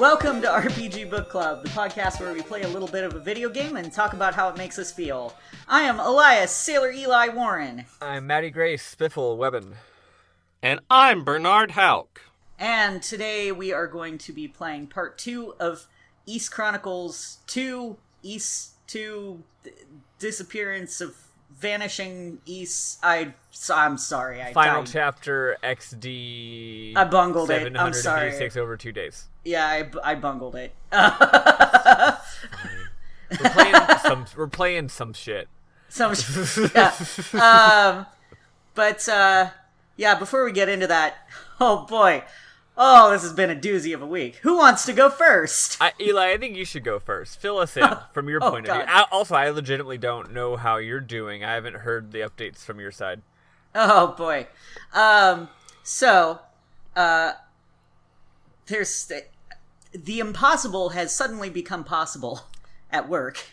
Welcome to RPG Book Club, the podcast where we play a little bit of a video game and talk about how it makes us feel. I am Elias, Sailor Eli Warren. I'm Maddie Grace, Spiffle Webben. And I'm Bernard Hauk. And today we are going to be playing part 2 of I&II Chronicles 2, Disappearance of Vanishing East. I'm sorry. Final chapter XD. I bungled it. I'm sorry. 786 over 2 days. Yeah, I bungled it. We're playing some shit. Yeah. Yeah, before we get into that, oh boy. Oh, this has been a doozy of a week. Who wants to go first? Eli, I think you should go first. Fill us in from your point of view. Also, I legitimately don't know how you're doing. I haven't heard the updates from your side. Oh, boy. There's... The impossible has suddenly become possible at work.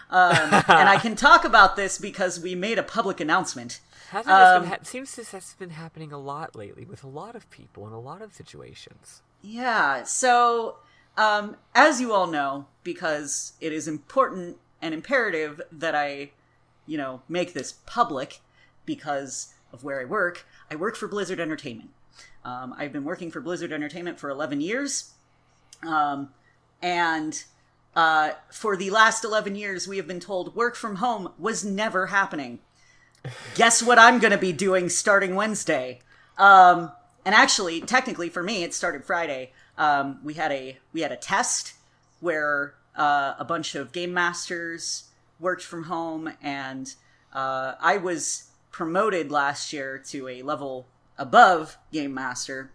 And I can talk about this because we made a public announcement. Seems this has been happening a lot lately with a lot of people in a lot of situations. Yeah, so, as you all know, because it is important and imperative that I, make this public because of where I work for Blizzard Entertainment. I've been working for Blizzard Entertainment for 11 years, and for the last 11 years we have been told work from home was never happening. Guess what I'm going to be doing starting Wednesday? And actually, technically for me, it started Friday. We had a test where a bunch of game masters worked from home, and I was promoted last year to a level above game master.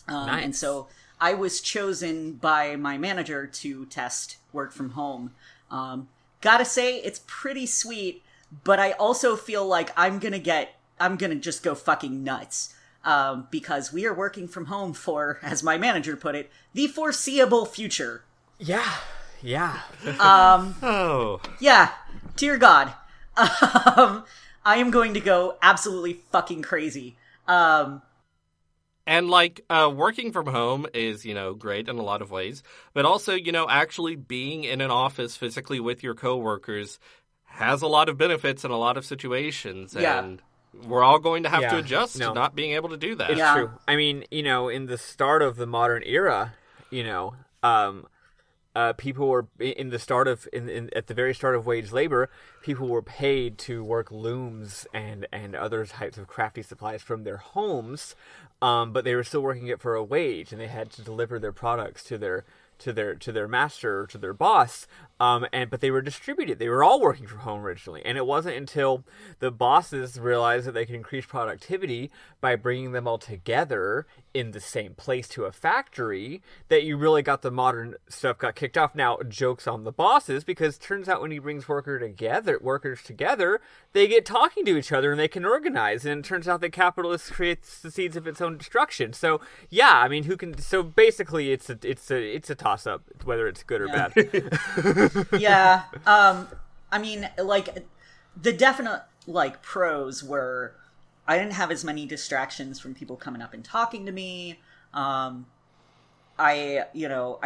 Nice. And so I was chosen by my manager to test work from home. Gotta say, it's pretty sweet. But I also feel like I'm gonna just go fucking nuts. Because we are working from home for, as my manager put it, the foreseeable future. Yeah. Yeah, dear God. I am going to go absolutely fucking crazy. And working from home is, great in a lot of ways. But also, actually being in an office physically with your coworkers has a lot of benefits in a lot of situations, and we're all going to have to adjust to not being able to do that. It's true. I mean, in the start of the modern era, people were at the very start of wage labor, people were paid to work looms and other types of crafty supplies from their homes, but they were still working it for a wage, and they had to deliver their products to their master, to their boss, but they were distributed. They were all working from home originally, and it wasn't until the bosses realized that they could increase productivity by bringing them all together in the same place to a factory that you really got the modern stuff got kicked off. Now, joke's on the bosses, because it turns out when he brings workers together, they get talking to each other and they can organize, and it turns out that capitalism creates the seeds of its own destruction. So yeah, I mean, so basically it's a toss up whether it's good or bad. Yeah. I mean, the definite, pros were I didn't have as many distractions from people coming up and talking to me. I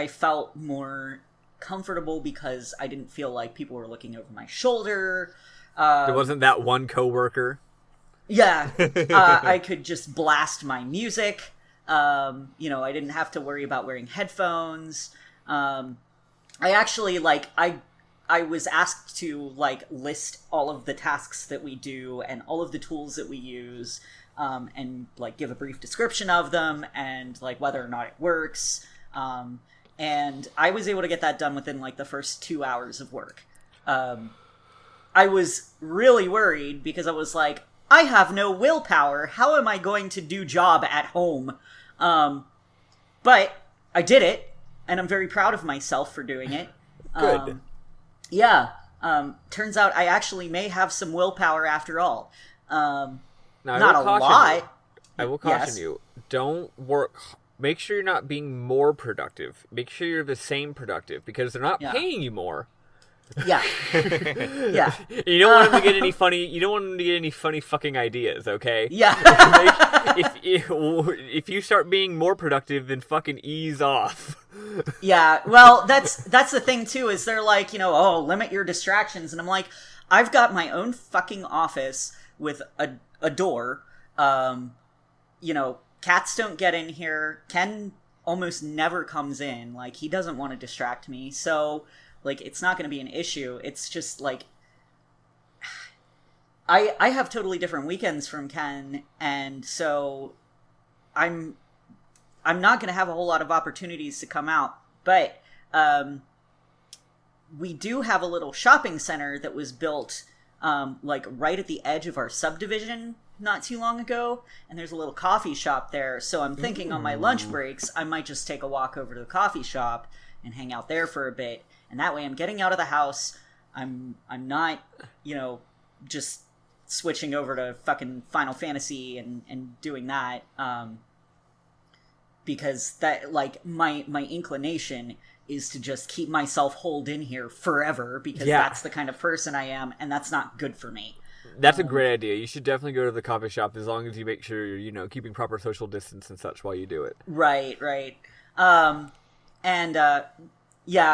felt more comfortable because I didn't feel like people were looking over my shoulder. There wasn't that one coworker. Yeah. I could just blast my music. I didn't have to worry about wearing headphones. I actually, I was asked to, list all of the tasks that we do and all of the tools that we use, and, give a brief description of them and, whether or not it works. And I was able to get that done within, the first 2 hours of work. I was really worried because I was like, I have no willpower. How am I going to do job at home? But I did it, and I'm very proud of myself for doing it. Good. Turns out I actually may have some willpower after all. Now, not a lot. I will caution you. Don't work. Make sure you're not being more productive. Make sure you're the same productive, because they're not paying you more. Yeah. Yeah. You don't want them to get any funny. You don't want them to get any funny fucking ideas. Okay. Yeah. if you start being more productive, then fucking ease off. Yeah, well, that's the thing too, is they're like, oh, limit your distractions, and I'm like, I've got my own fucking office with a door. Cats don't get in here. Ken almost never comes in. Like, he doesn't want to distract me, so like it's not going to be an issue. It's just like I have totally different weekends from Ken, and so I'm not going to have a whole lot of opportunities to come out, but we do have a little shopping center that was built like right at the edge of our subdivision not too long ago, and there's a little coffee shop there, so I'm thinking on my lunch breaks I might just take a walk over to the coffee shop and hang out there for a bit, and that way I'm getting out of the house. I'm not, just switching over to fucking Final Fantasy and doing that, because that, like, my inclination is to just keep myself holed in here forever, because that's the kind of person I am, and that's not good for me. That's a great idea. You should definitely go to the coffee shop as long as you make sure you're, keeping proper social distance and such while you do it. Right. I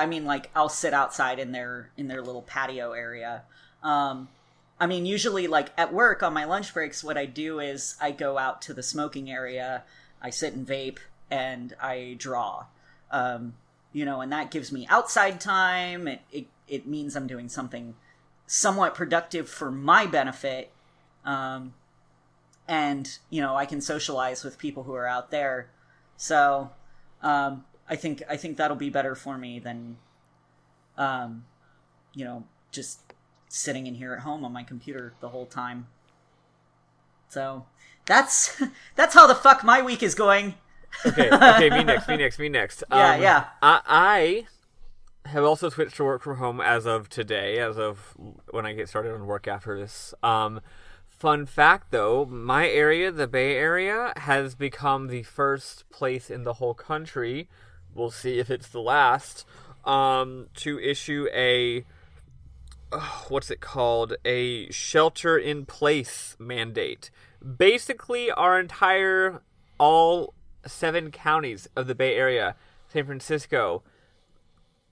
mean, like, I'll sit outside in their little patio area. I mean, usually, like, at work on my lunch breaks, what I do is I go out to the smoking area, I sit and vape, and I draw. And that gives me outside time. It means I'm doing something somewhat productive for my benefit. And, I can socialize with people who are out there. So, I think that'll be better for me than, just sitting in here at home on my computer the whole time. So that's how the fuck my week is going. Okay, me next. Yeah. I have also switched to work from home as of today, as of when I get started on work after this. Fun fact, though, my area, the Bay Area, has become the first place in the whole country, we'll see if it's the last, to issue a what's it called? A shelter-in-place mandate. Basically, all 7 counties of the Bay Area, San Francisco,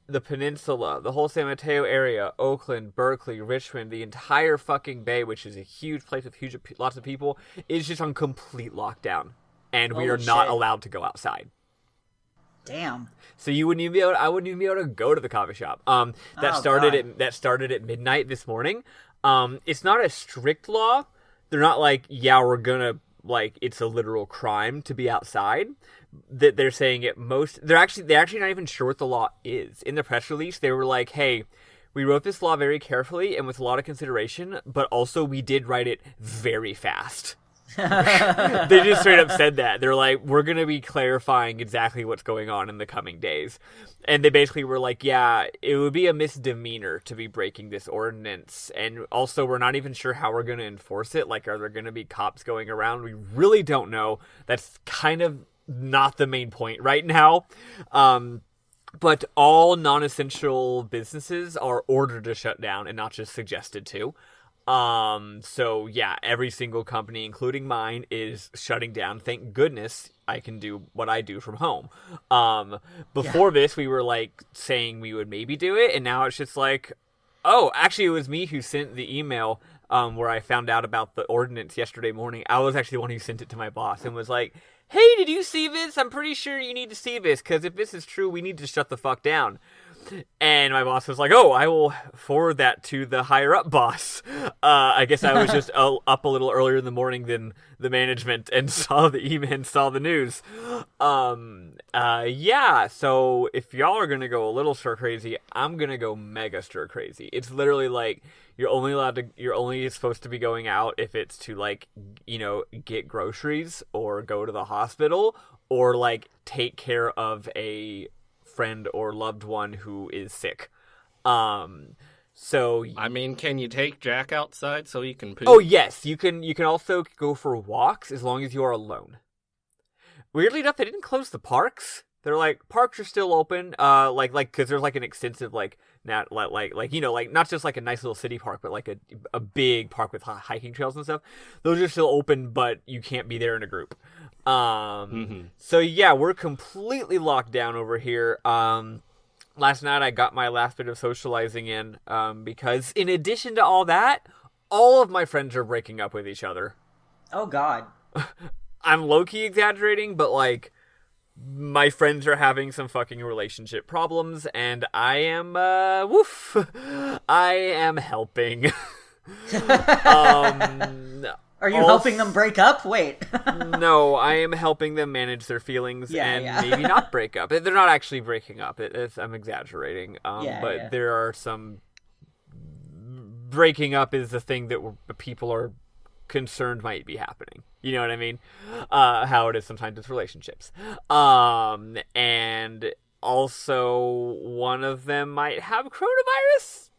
the Peninsula, the whole San Mateo area, Oakland, Berkeley, Richmond, the entire fucking Bay, which is a huge place with lots of people, is just on complete lockdown. And we are not allowed to go outside. Damn. So I wouldn't even be able to go to the coffee shop. That started at midnight this morning. It's not a strict law. They're not like, we're gonna, like, it's a literal crime to be outside. That they're saying at most, they're actually not even sure what the law is. In the press release, they were like, hey, we wrote this law very carefully and with a lot of consideration, but also we did write it very fast. They just straight up said that. They're like, we're going to be clarifying exactly what's going on in the coming days. And they basically were like, it would be a misdemeanor to be breaking this ordinance. And also, we're not even sure how we're going to enforce it. Like, are there going to be cops going around? We really don't know. That's kind of not the main point right now. But all non-essential businesses are ordered to shut down and not just suggested to. So every single company, including mine, is shutting down. Thank goodness I can do what I do from home. Before this, we were like saying we would maybe do it, and now it's just like, oh, actually it was me who sent the email, where I found out about the ordinance yesterday morning. I was actually the one who sent it to my boss and was like, hey, did you see this? I'm pretty sure you need to see this, because if this is true, we need to shut the fuck down. And my boss was like, oh, I will forward that to the higher-up boss. I guess I was just up a little earlier in the morning than the management and saw the email and saw the news. So if y'all are going to go a little stir-crazy, I'm going to go mega stir-crazy. It's literally like you're only supposed to be going out if it's to, like, get groceries or go to the hospital or, like, take care of a friend or loved one who is sick. So I mean, can you take Jack outside so he can poop? Oh yes, you can also go for walks as long as you are alone. Weirdly enough, they didn't close the parks. They're like, parks are still open, because there's like an extensive not not just like a nice little city park, but like a big park with hiking trails and stuff. Those are still open, but you can't be there in a group. So yeah, we're completely locked down over here. Last night I got my last bit of socializing in, because in addition to all that, all of my friends are breaking up with each other. Oh God. I'm low-key exaggerating, but like, my friends are having some fucking relationship problems, and I am, I am helping. Are you helping them break up? Wait. No, I am helping them manage their feelings maybe not break up. They're not actually breaking up. I'm exaggerating. But there are some... Breaking up is the thing that people are concerned might be happening. You know what I mean? How it is sometimes with relationships. And also one of them might have coronavirus.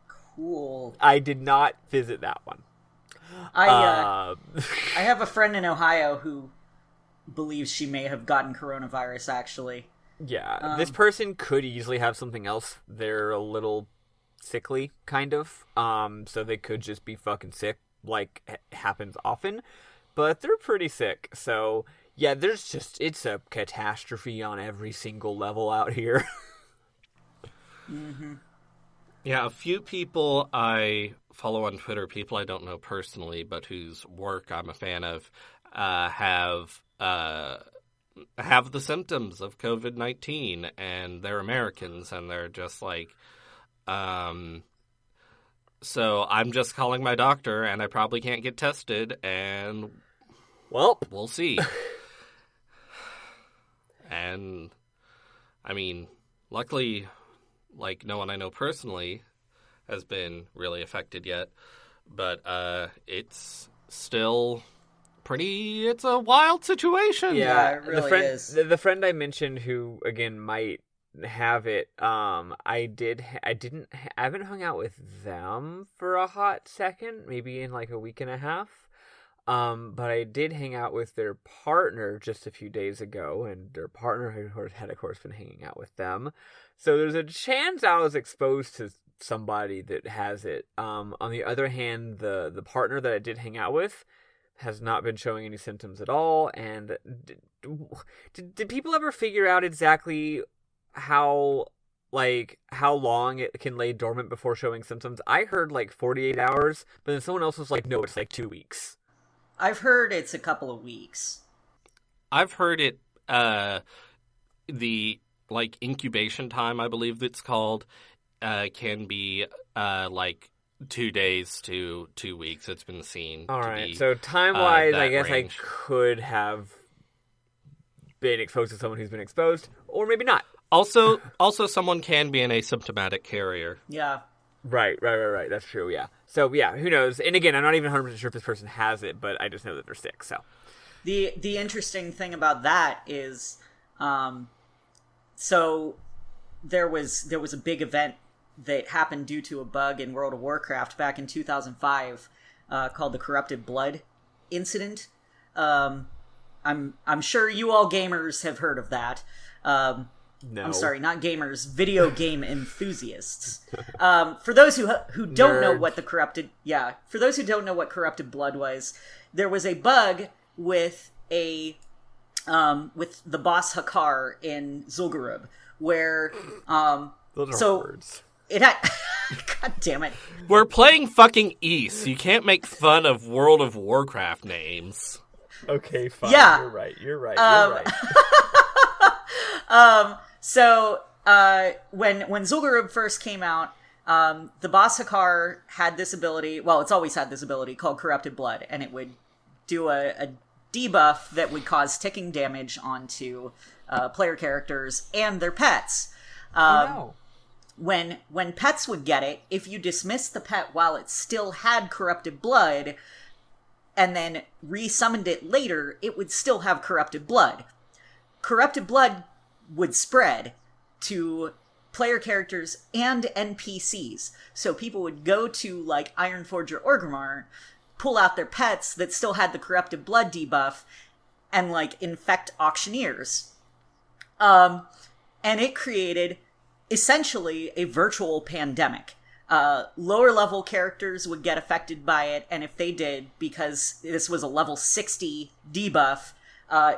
Cool. I did not visit that one. I have a friend in Ohio who believes she may have gotten coronavirus, actually. Yeah, this person could easily have something else. They're a little sickly, kind of. So they could just be fucking sick. Like happens often, but they're pretty sick. So yeah, it's a catastrophe on every single level out here. Yeah, a few people I follow on Twitter, people I don't know personally, but whose work I'm a fan of, have the symptoms of COVID-19, and they're Americans, and they're just like, so I'm just calling my doctor, and I probably can't get tested, and well, we'll see. And I mean, luckily, like, no one I know personally has been really affected yet, but it's still it's a wild situation. Yeah, it really is. The friend I mentioned who, again, might have it, I haven't hung out with them for a hot second, maybe in like a week and a half. But I did hang out with their partner just a few days ago, and their partner had, of course, been hanging out with them. So there's a chance I was exposed to somebody that has it. On the other hand, the partner that I did hang out with has not been showing any symptoms at all. And did people ever figure out exactly how long it can lay dormant before showing symptoms? I heard like 48 hours, but then someone else was like, no, it's like 2 weeks. I've heard it's a couple of weeks. I've heard it, the like incubation time, I believe it's called, can be like 2 days to 2 weeks. It's been seen. All to right. be, So time-wise, I guess range. I could have been exposed to someone who's been exposed, or maybe not. Also, someone can be an asymptomatic carrier. Yeah. Right. That's true, yeah. So, yeah, who knows? And again, I'm not even 100% sure if this person has it, but I just know that they're sick, so. The interesting thing about that is, so there was a big event that happened due to a bug in World of Warcraft back in 2005, called the Corrupted Blood incident. I'm sure you all gamers have heard of that. No. I'm sorry, not gamers, video game enthusiasts. For those who don't know what for those who don't know what Corrupted Blood was, there was a bug with with the boss Hakar in Zul'Gurub, where those are words. It had God damn it. We're playing fucking East. You can't make fun of World of Warcraft names. Okay, fine. Yeah. You're right. So when Zul'Gurub first came out, the boss Hakar had this ability. Well, it's always had this ability called Corrupted Blood, and it would do a debuff that would cause ticking damage onto player characters and their pets. When pets would get it, if you dismissed the pet while it still had Corrupted Blood, and then re-summoned it later, it would still have Corrupted Blood. Corrupted Blood would spread to player characters and NPCs. So people would go to, like, Ironforge or Orgrimmar, pull out their pets that still had the Corrupted Blood debuff, and, like, infect auctioneers. And it created essentially a virtual pandemic. Lower level characters would get affected by it, and if they did, because this was a level 60 debuff,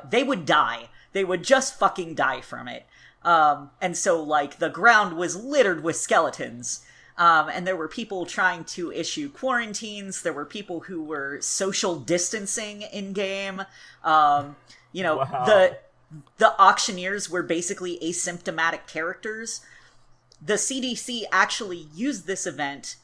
they would die. They would just fucking die from it. And so, like, the ground was littered with skeletons. And there were people trying to issue quarantines. There were people who were social distancing in-game. Wow. The auctioneers were basically asymptomatic characters. The CDC actually used this event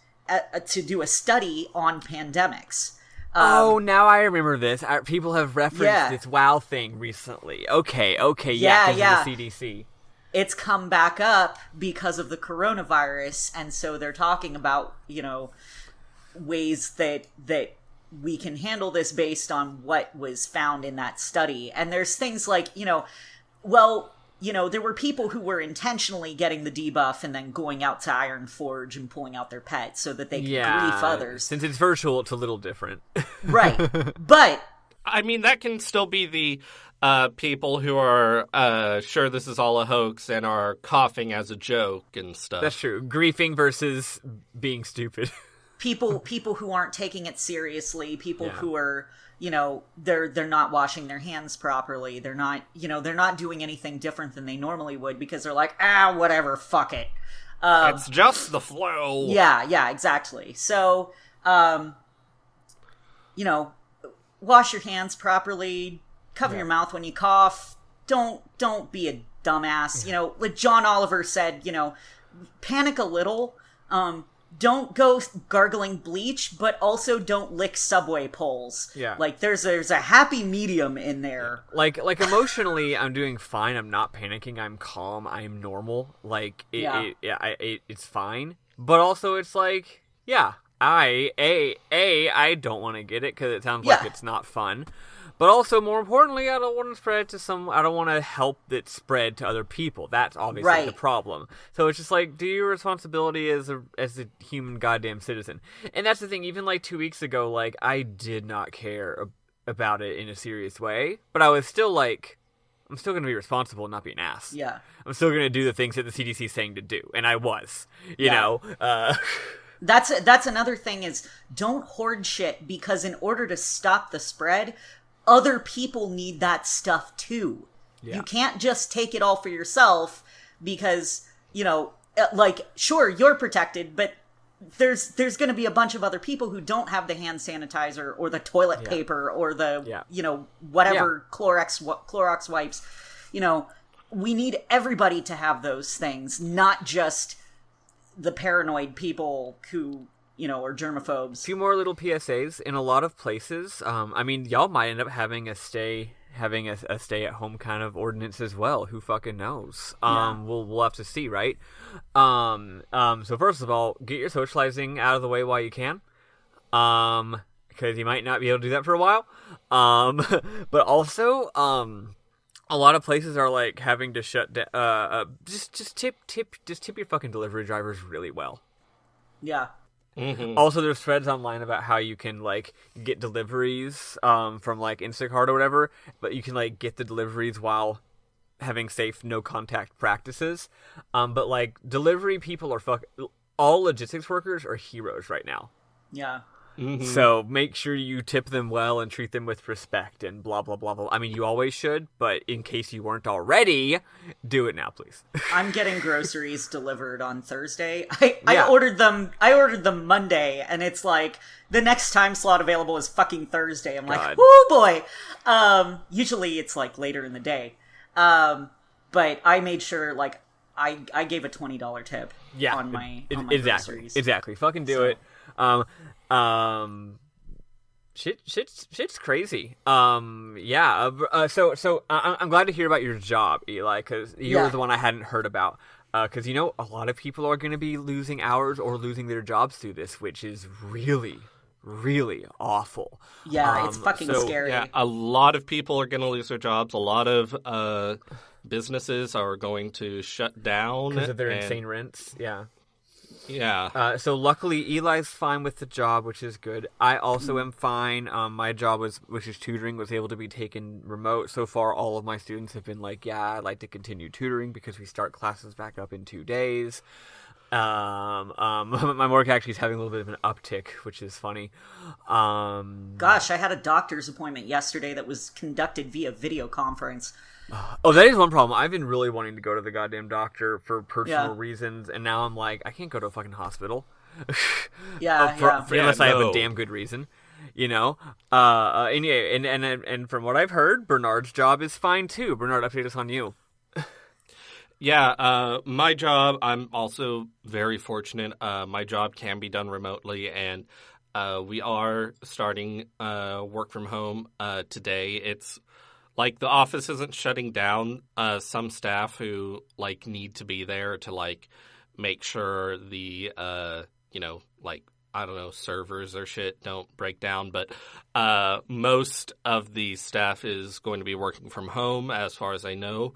to do a study on pandemics. Now I remember this. People have referenced this WoW thing recently. Okay, yeah, the CDC. It's come back up because of the coronavirus, and so they're talking about, ways that we can handle this based on what was found in that study. And there's things like, there were people who were intentionally getting the debuff and then going out to Ironforge and pulling out their pets so that they could grief others. Since it's virtual, it's a little different. Right. But I mean, that can still be the people who are sure this is all a hoax and are coughing as a joke and stuff. That's true. Griefing versus being stupid. People who aren't taking it seriously, people who are, they're not washing their hands properly. They're not, they're not doing anything different than they normally would because they're like, whatever, fuck it. It's just the flow. Yeah, exactly. So, wash your hands properly, cover your mouth when you cough. Don't be a dumbass. Like John Oliver said, panic a little. Don't go gargling bleach, but also don't lick subway poles. Yeah. Like there's a happy medium in there. Like emotionally, I'm doing fine. I'm not panicking. I'm calm. I'm normal. Like it's fine. But also, it's like, I don't want to get it because it sounds like it's not fun. But also, more importantly, I don't want to spread it to I don't want to help it spread to other people. That's obviously the problem. So it's just like, do your responsibility as a human goddamn citizen. And that's the thing. Even like 2 weeks ago, like, I did not care about it in a serious way. But I was still like, I'm still going to be responsible and not be an ass. Yeah. I'm still going to do the things that the CDC is saying to do. And I was, you know. That's another thing is, don't hoard shit, because in order to stop the spread, other people need that stuff too. Yeah. You can't just take it all for yourself because, sure, you're protected, but there's going to be a bunch of other people who don't have the hand sanitizer or the toilet paper or the, whatever Clorox wipes. We need everybody to have those things, not just the paranoid people who, are germaphobes. A few more little PSAs in a lot of places. Y'all might end up having a stay at home kind of ordinance as well. Who fucking knows? We'll have to see, right? So first of all, get your socializing out of the way while you can. Because you might not be able to do that for a while. But also, a lot of places are like having to shut down. Just tip your fucking delivery drivers really well. Yeah. Mm-hmm. Also, there's threads online about how you can like get deliveries from like Instacart or whatever, but you can like get the deliveries while having safe no contact practices. But like delivery people are all logistics workers are heroes right now. Yeah. Mm-hmm. So make sure you tip them well and treat them with respect and blah, blah, blah, blah. I mean, you always should, but in case you weren't already, do it now, please. I'm getting groceries delivered on Thursday. I ordered them Monday, and it's like the next time slot available is fucking Thursday. I'm like, oh boy. Usually it's like later in the day. But I made sure, like, I gave a $20 tip on my groceries. Exactly. Fucking do it. Shit's crazy. So I'm glad to hear about your job, Eli, because you were the one I hadn't heard about. Because a lot of people are going to be losing hours or losing their jobs through this, which is really, really awful. Yeah, it's fucking scary. Yeah, a lot of people are going to lose their jobs. A lot of businesses are going to shut down because of their insane rents. Yeah. Yeah. So luckily, Eli's fine with the job, which is good. I also am fine. My job which is tutoring, was able to be taken remote. So far, all of my students have been like, "Yeah, I'd like to continue tutoring because we start classes back up in 2 days." My work actually is having a little bit of an uptick, which is funny. Gosh, I had a doctor's appointment yesterday that was conducted via video conference. Oh, that is one problem. I've been really wanting to go to the goddamn doctor for personal reasons, and now I'm like, I can't go to a fucking hospital. Unless I have a damn good reason, you know. And from what I've heard, Bernard's job is fine too. Bernard, update us on you. Yeah, my job, I'm also very fortunate. My job can be done remotely, and we are starting work from home today. It's like the office isn't shutting down. Some staff who like need to be there to like make sure the I don't know, servers or shit don't break down. But most of the staff is going to be working from home, as far as I know.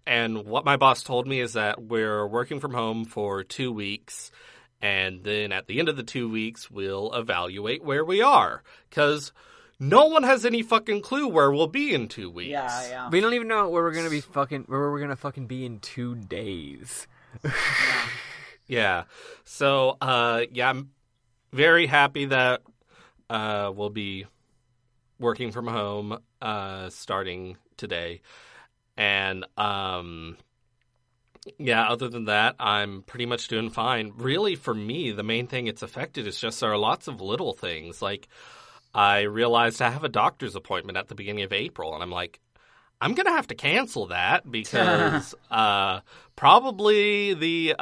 And what my boss told me is that we're working from home for 2 weeks, and then at the end of the 2 weeks, we'll evaluate where we are. Because no one has any fucking clue where we'll be in 2 weeks. Yeah. We don't even know where we're gonna be be in 2 days. Yeah. So, I'm very happy that we'll be working from home starting today. And, other than that, I'm pretty much doing fine. Really, for me, the main thing it's affected is just there are lots of little things. Like, I realized I have a doctor's appointment at the beginning of April, and I'm like, I'm going to have to cancel that because probably the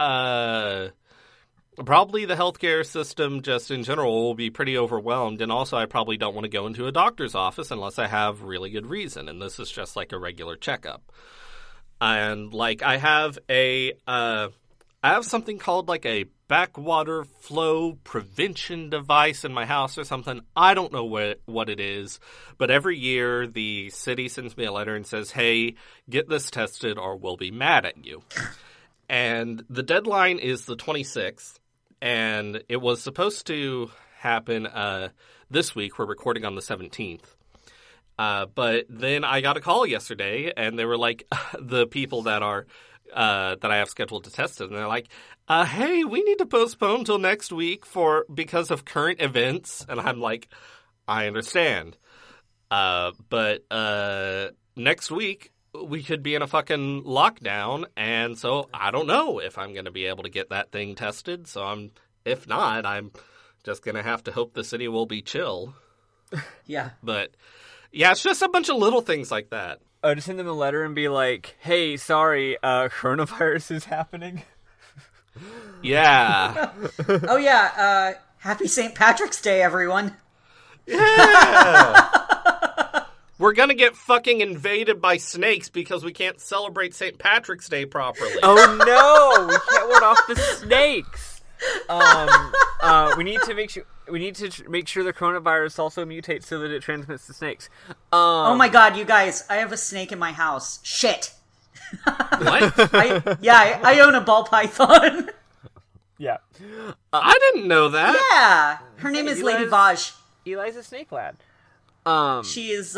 healthcare system just in general will be pretty overwhelmed. And also, I probably don't want to go into a doctor's office unless I have really good reason. And this is just like a regular checkup. And like I have something called like a backwater flow prevention device in my house or something. I don't know what it is, but every year the city sends me a letter and says, "Hey, get this tested or we'll be mad at you." And the deadline is the 26th, and it was supposed to happen this week. We're recording on the 17th. But then I got a call yesterday, and they were like, the people that I have scheduled to test it, and they're like, "Hey, we need to postpone till next week because of current events." And I'm like, I understand, but next week we could be in a fucking lockdown, and so I don't know if I'm going to be able to get that thing tested. So if not, I'm just going to have to hope the city will be chill. Yeah, but. Yeah, it's just a bunch of little things like that. To send them a letter and be like, "Hey, sorry, coronavirus is happening." Yeah. Oh, yeah. Happy St. Patrick's Day, everyone. Yeah. We're going to get fucking invaded by snakes because we can't celebrate St. Patrick's Day properly. Oh, no. We can't ward off the snakes. We need to make sure the coronavirus also mutates so that it transmits to snakes. Oh my god, you guys! I have a snake in my house. Shit. What? I own a ball python. Yeah. I didn't know that. Yeah, her name is Lady Vaj. Eli's a snake lad. She's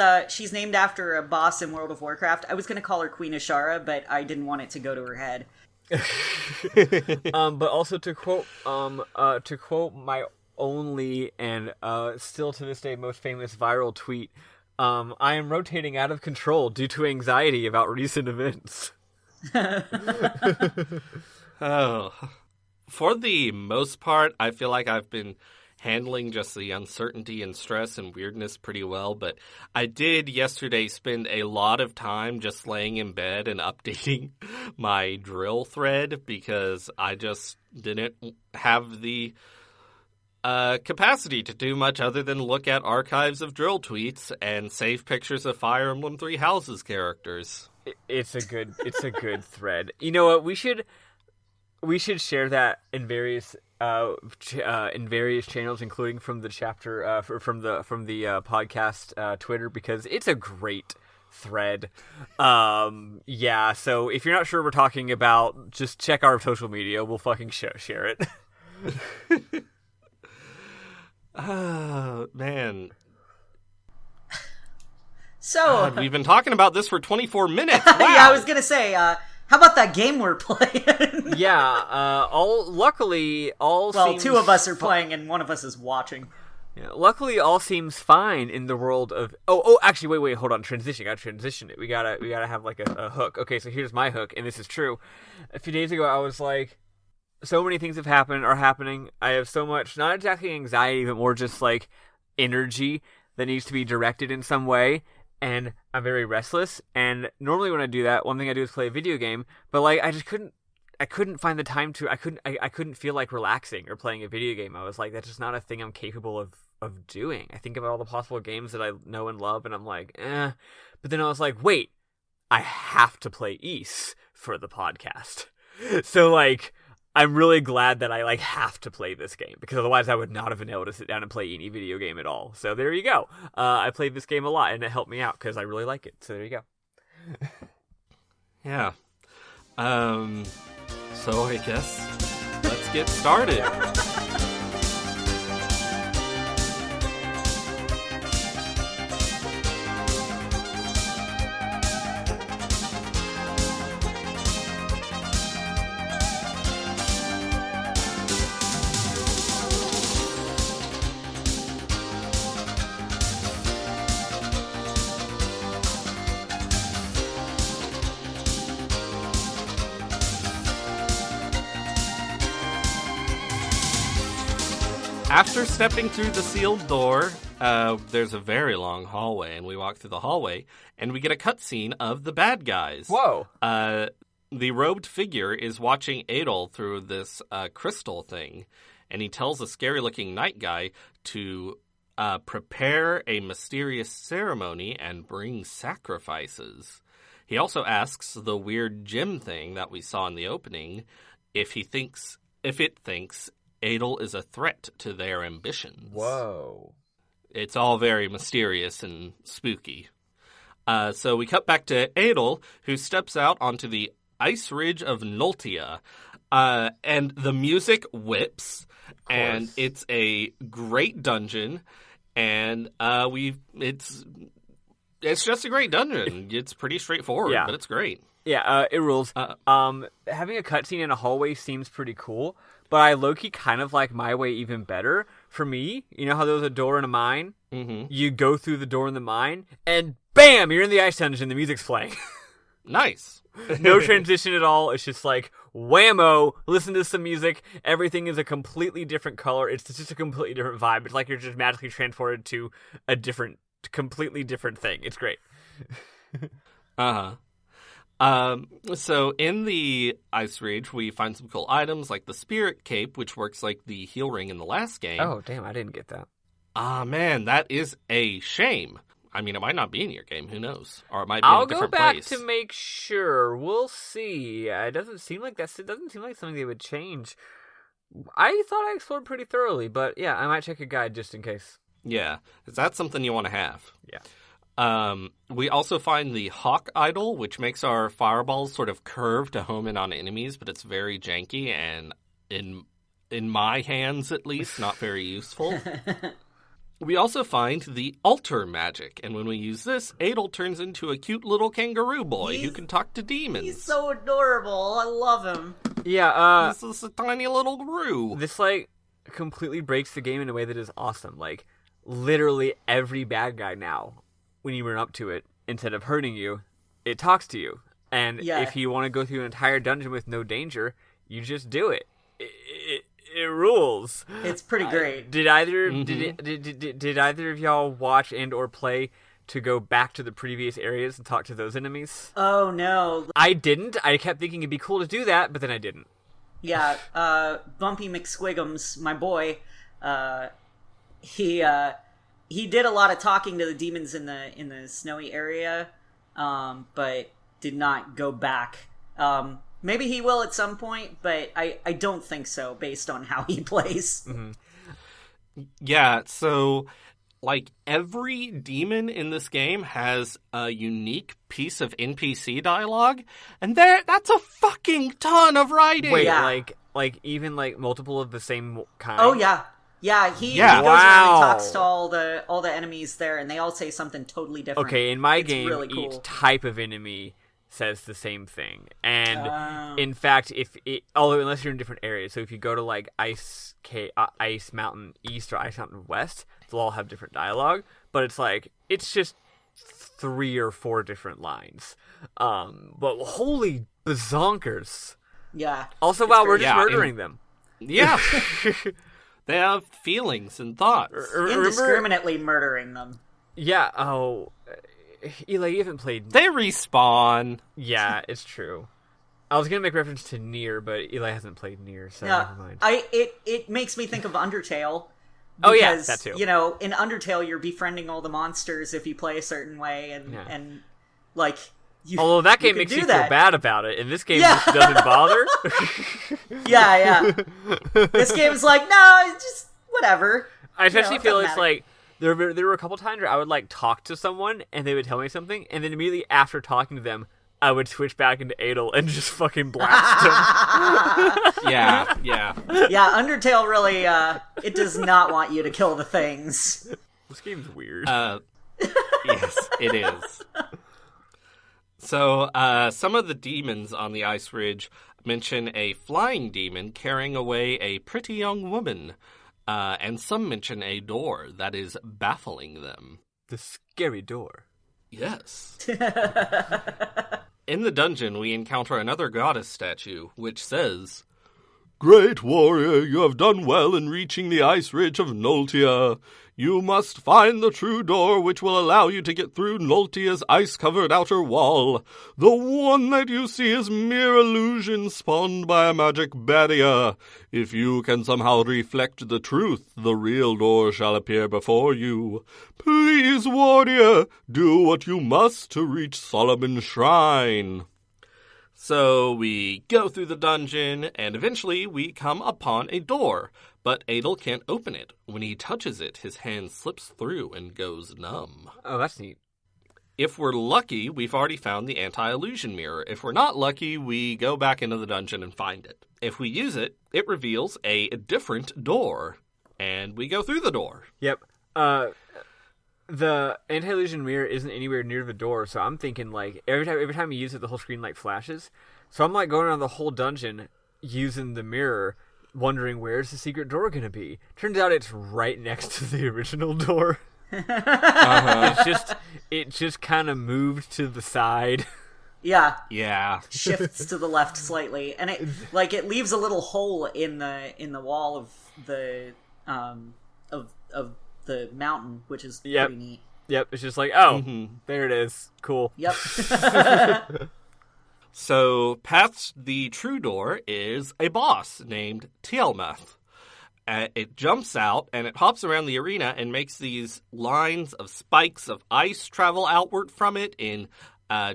named after a boss in World of Warcraft. I was gonna call her Queen Ashara, but I didn't want it to go to her head. But also to quote my only and still to this day most famous viral tweet, "I am rotating out of control due to anxiety about recent events." Oh, for the most part, I feel like I've been handling just the uncertainty and stress and weirdness pretty well, but I did yesterday spend a lot of time just laying in bed and updating my drill thread because I just didn't have the capacity to do much other than look at archives of drill tweets and save pictures of Fire Emblem Three Houses characters. It's a good thread. You know what? We should share that in various channels, including from the chapter from the podcast Twitter, because it's a great thread. Yeah, so if you're not sure what we're talking about, just check our social media. We'll fucking share it. Oh, man. So God, we've been talking about this for 24 minutes. Wow. Yeah, I was gonna say, how about that game we're playing? Yeah, luckily, well, seems 2 of us are playing and 1 of us is watching. Yeah, luckily, all seems fine in the world of. Actually, wait, hold on. Transition. Gotta transition it. We gotta have like a hook. Okay, so here's my hook, and this is true. A few days ago, I was like, so many things are happening. I have so much, not exactly anxiety, but more just like energy that needs to be directed in some way, and I'm very restless. And normally, when I do that, one thing I do is play a video game. But like, I couldn't find the time to. I couldn't feel like relaxing or playing a video game. I was like, that's just not a thing I'm capable of doing. I think about all the possible games that I know and love, and I'm like, eh. But then I was like, wait, I have to play Ys for the podcast. So like, I'm really glad that I like have to play this game, because otherwise I would not have been able to sit down and play any video game at all. So there you go. I played this game a lot, and it helped me out because I really like it. So there you go. Yeah. So I guess let's get started. After stepping through the sealed door, there's a very long hallway, and we walk through the hallway, and we get a cutscene of the bad guys. Whoa. The robed figure is watching Adol through this crystal thing, and he tells a scary-looking night guy to prepare a mysterious ceremony and bring sacrifices. He also asks the weird gem thing that we saw in the opening if it thinks Adol is a threat to their ambitions. Whoa. It's all very mysterious and spooky. So we cut back to Adol, who steps out onto the ice ridge of Noltia. And the music whips, and it's a great dungeon. And it's just a great dungeon. It's pretty straightforward, but it's great. Yeah, it rules. Having a cutscene in a hallway seems pretty cool, but I low-key kind of like my way even better. For me, you know how there's a door in a mine? Mm-hmm. You go through the door in the mine, and bam, you're in the ice dungeon, the music's playing. Nice. No transition at all. It's just like, whammo, listen to some music. Everything is a completely different color. It's just a completely different vibe. It's like you're just magically transported to a completely different thing. It's great. Uh-huh. So in the Ice Ridge, we find some cool items like the Spirit Cape, which works like the heal ring in the last game. Oh, damn, I didn't get that. Ah, man, that is a shame. I mean, it might not be in your game, who knows? Or it might be in a different place. I'll go back to make sure. We'll see. It doesn't seem like something they would change. I thought I explored pretty thoroughly, but yeah, I might check a guide just in case. Yeah, is that something you want to have? Yeah. We also find the Hawk Idol, which makes our fireballs sort of curve to home in on enemies, but it's very janky and in my hands at least, not very useful. We also find the Altar Magic, and when we use this, Adol turns into a cute little kangaroo boy who can talk to demons. He's so adorable. I love him. Yeah, this is a tiny little groo. This, like, completely breaks the game in a way that is awesome. Like, literally every bad guy now, when you run up to it, instead of hurting you, it talks to you. And if you want to go through an entire dungeon with no danger, you just do it. It rules. It's pretty great. Did either of y'all watch and or play to go back to the previous areas and talk to those enemies? Oh no. I didn't. I kept thinking it'd be cool to do that, but then I didn't. Yeah, Bumpy McSquigums, my boy, he did a lot of talking to the demons in the snowy area, but did not go back. Maybe he will at some point, but I don't think so based on how he plays. Mm-hmm. Yeah, so like, every demon in this game has a unique piece of NPC dialogue, and that's a fucking ton of writing. Wait, Yeah. like even like multiple of the same kind? Oh yeah, yeah. He goes around Wow. and talks to all the enemies there, and they all say something totally different. Okay, in my It's game, really cool. each type of enemy says the same thing. And in fact, although unless you're in different areas, so if you go to like Ice Mountain East or Ice Mountain West, they'll all have different dialogue. But it's just 3 or 4 different lines. But holy bazonkers! Yeah. Also, It's wow, we're great. just murdering them. Yeah. They have feelings and thoughts. Indiscriminately murdering them. Yeah. Oh, Eli, you haven't played. They respawn. Yeah, it's true. I was gonna make reference to Nier, but Eli hasn't played Nier, so Yeah, never mind. it makes me think of Undertale. Oh, yeah, Because, that too. you know, in Undertale, you're befriending all the monsters if you play a certain way, and like, you, Although that game could makes do you feel that. bad about it, and this game Yeah. just doesn't bother. Yeah. This game's like, no, it's just whatever. I especially it feel doesn't it's matter. like there were a couple times where I would like talk to someone and they would tell me something, and then immediately after talking to them, I would switch back into Adel and just fucking blast them. Yeah. Yeah, Undertale really, it does not want you to kill the things. This game's weird. Yes, it is. So, some of the demons on the Ice Ridge mention a flying demon carrying away a pretty young woman, and some mention a door that is baffling them. The scary door. Yes. In the dungeon, we encounter another goddess statue, which says, "Great warrior, you have done well in reaching the Ice Ridge of Noltea. You must find the true door which will allow you to get through Noltea's ice-covered outer wall. The one that you see is mere illusion spawned by a magic barrier. If you can somehow reflect the truth, the real door shall appear before you. Please, warrior, do what you must to reach Solomon's Shrine." So we go through the dungeon, and eventually we come upon a door, but Adel can't open it. When he touches it, his hand slips through and goes numb. Oh, that's neat. If we're lucky, we've already found the anti-illusion mirror. If we're not lucky, we go back into the dungeon and find it. If we use it, it reveals a different door, and we go through the door. Yep. The anti-illusion mirror isn't anywhere near the door, so I'm thinking like every time you use it, the whole screen like flashes. So I'm like going around the whole dungeon using the mirror, wondering where's the secret door gonna be. Turns out it's right next to the original door. It just kind of moved to the side. Yeah, Yeah. shifts to the left slightly, and it leaves a little hole in the wall of the of the mountain, which is Yep. pretty neat. Yep, it's just like, oh, there it is. Cool. Yep. So, past the true door is a boss named Tielmath. It jumps out, and it hops around the arena and makes these lines of spikes of ice travel outward from it in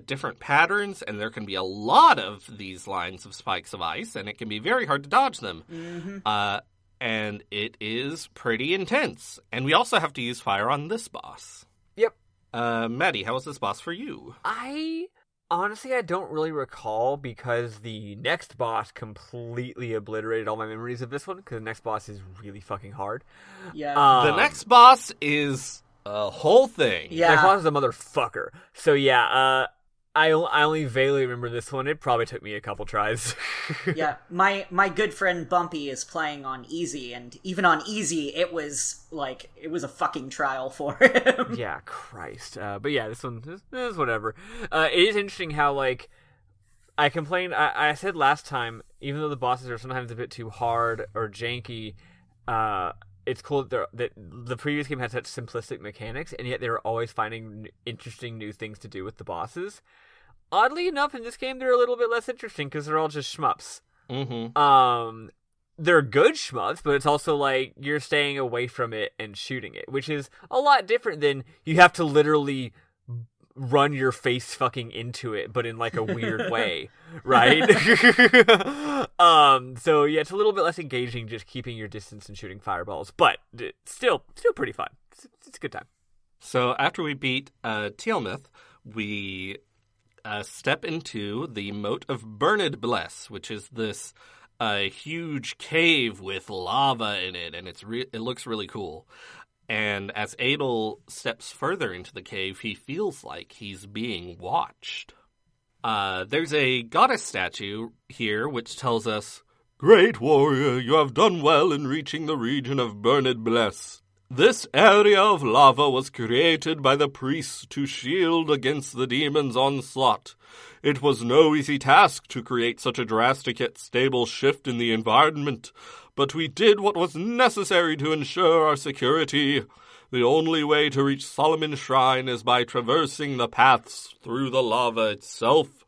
different patterns, and there can be a lot of these lines of spikes of ice, and it can be very hard to dodge them. Mm-hmm. And it is pretty intense. And we also have to use fire on this boss. Yep. Maddie, how was this boss for you? Honestly, I don't really recall because the next boss completely obliterated all my memories of this one because the next boss is really fucking hard. Yeah. The next boss is a whole thing. The Yeah. next boss is a motherfucker. So yeah, I only vaguely remember this one. It probably took me a couple tries. Yeah, my good friend Bumpy is playing on easy, and even on easy, it was a fucking trial for him. Yeah, Christ. But yeah, this one is whatever. It is interesting how I complained. I said last time, even though the bosses are sometimes a bit too hard or janky, it's cool that the previous game had such simplistic mechanics, and yet they were always finding interesting new things to do with the bosses. Oddly enough, in this game, they're a little bit less interesting because they're all just shmups. Mm-hmm. They're good shmups, but it's also like you're staying away from it and shooting it, which is a lot different than you have to literally run your face fucking into it, but in like a weird way, right? So yeah, it's a little bit less engaging just keeping your distance and shooting fireballs, but it's still pretty fun. It's a good time. So after we beat Tiamat, we step into the Moat of Burned Bless, which is this huge cave with lava in it, and it looks really cool. And as Adel steps further into the cave, he feels like he's being watched. There's a goddess statue here which tells us, "Great warrior, you have done well in reaching the region of Burned Bless. This area of lava was created by the priests to shield against the demon's onslaught. It was no easy task to create such a drastic yet stable shift in the environment, but we did what was necessary to ensure our security. The only way to reach Solomon's Shrine is by traversing the paths through the lava itself.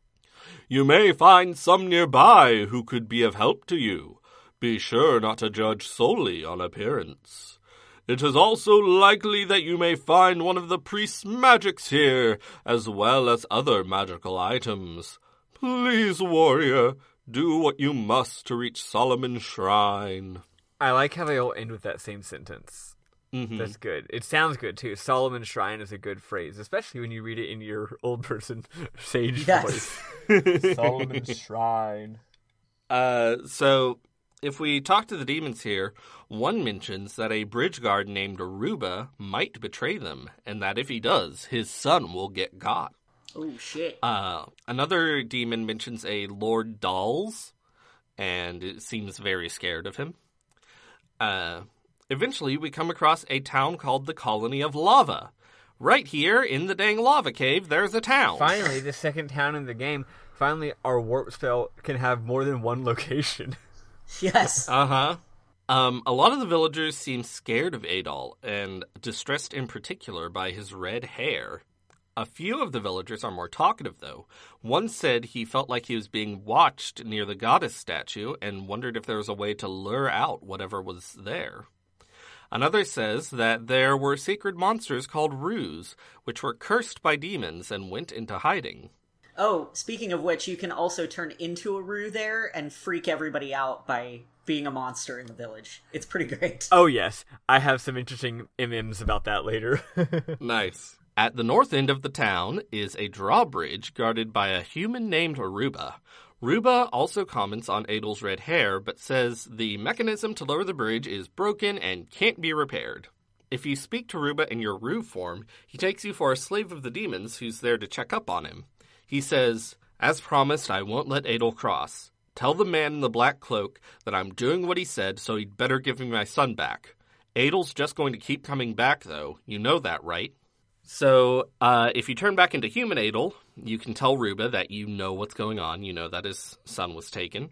You may find some nearby who could be of help to you. Be sure not to judge solely on appearance. It is also likely that you may find one of the priest's magics here, as well as other magical items. Please, warrior, do what you must to reach Solomon's Shrine." I like how they all end with that same sentence. Mm-hmm. That's good. It sounds good, too. Solomon's Shrine is a good phrase, especially when you read it in your old person sage voice. Solomon's Shrine. So, if we talk to the demons here, one mentions that a bridge guard named Aruba might betray them, and that if he does, his son will get got. Oh, shit. Another demon mentions a Lord Dolls, and it seems very scared of him. Eventually, we come across a town called the Colony of Lava. Right here in the dang lava cave, there's a town. Finally, the second town in the game, our warp spell can have more than one location. Yes. Uh-huh. A lot of the villagers seem scared of Adol, and distressed in particular by his red hair. A few of the villagers are more talkative, though. One said he felt like he was being watched near the goddess statue and wondered if there was a way to lure out whatever was there. Another says that there were sacred monsters called Roos, which were cursed by demons and went into hiding. Oh, speaking of which, you can also turn into a Roo there and freak everybody out by being a monster in the village. It's pretty great. Oh, yes. I have some interesting MMs about that later. Nice. At the north end of the town is a drawbridge guarded by a human named Ruba. Ruba also comments on Adel's red hair, but says the mechanism to lower the bridge is broken and can't be repaired. If you speak to Ruba in your Roo form, he takes you for a slave of the demons who's there to check up on him. He says, "As promised, I won't let Adel cross. Tell the man in the black cloak that I'm doing what he said, so he'd better give me my son back. Adel's just going to keep coming back, though. You know that, right?" So, if you turn back into human Adel, you can tell Ruba that you know what's going on. You know that his son was taken.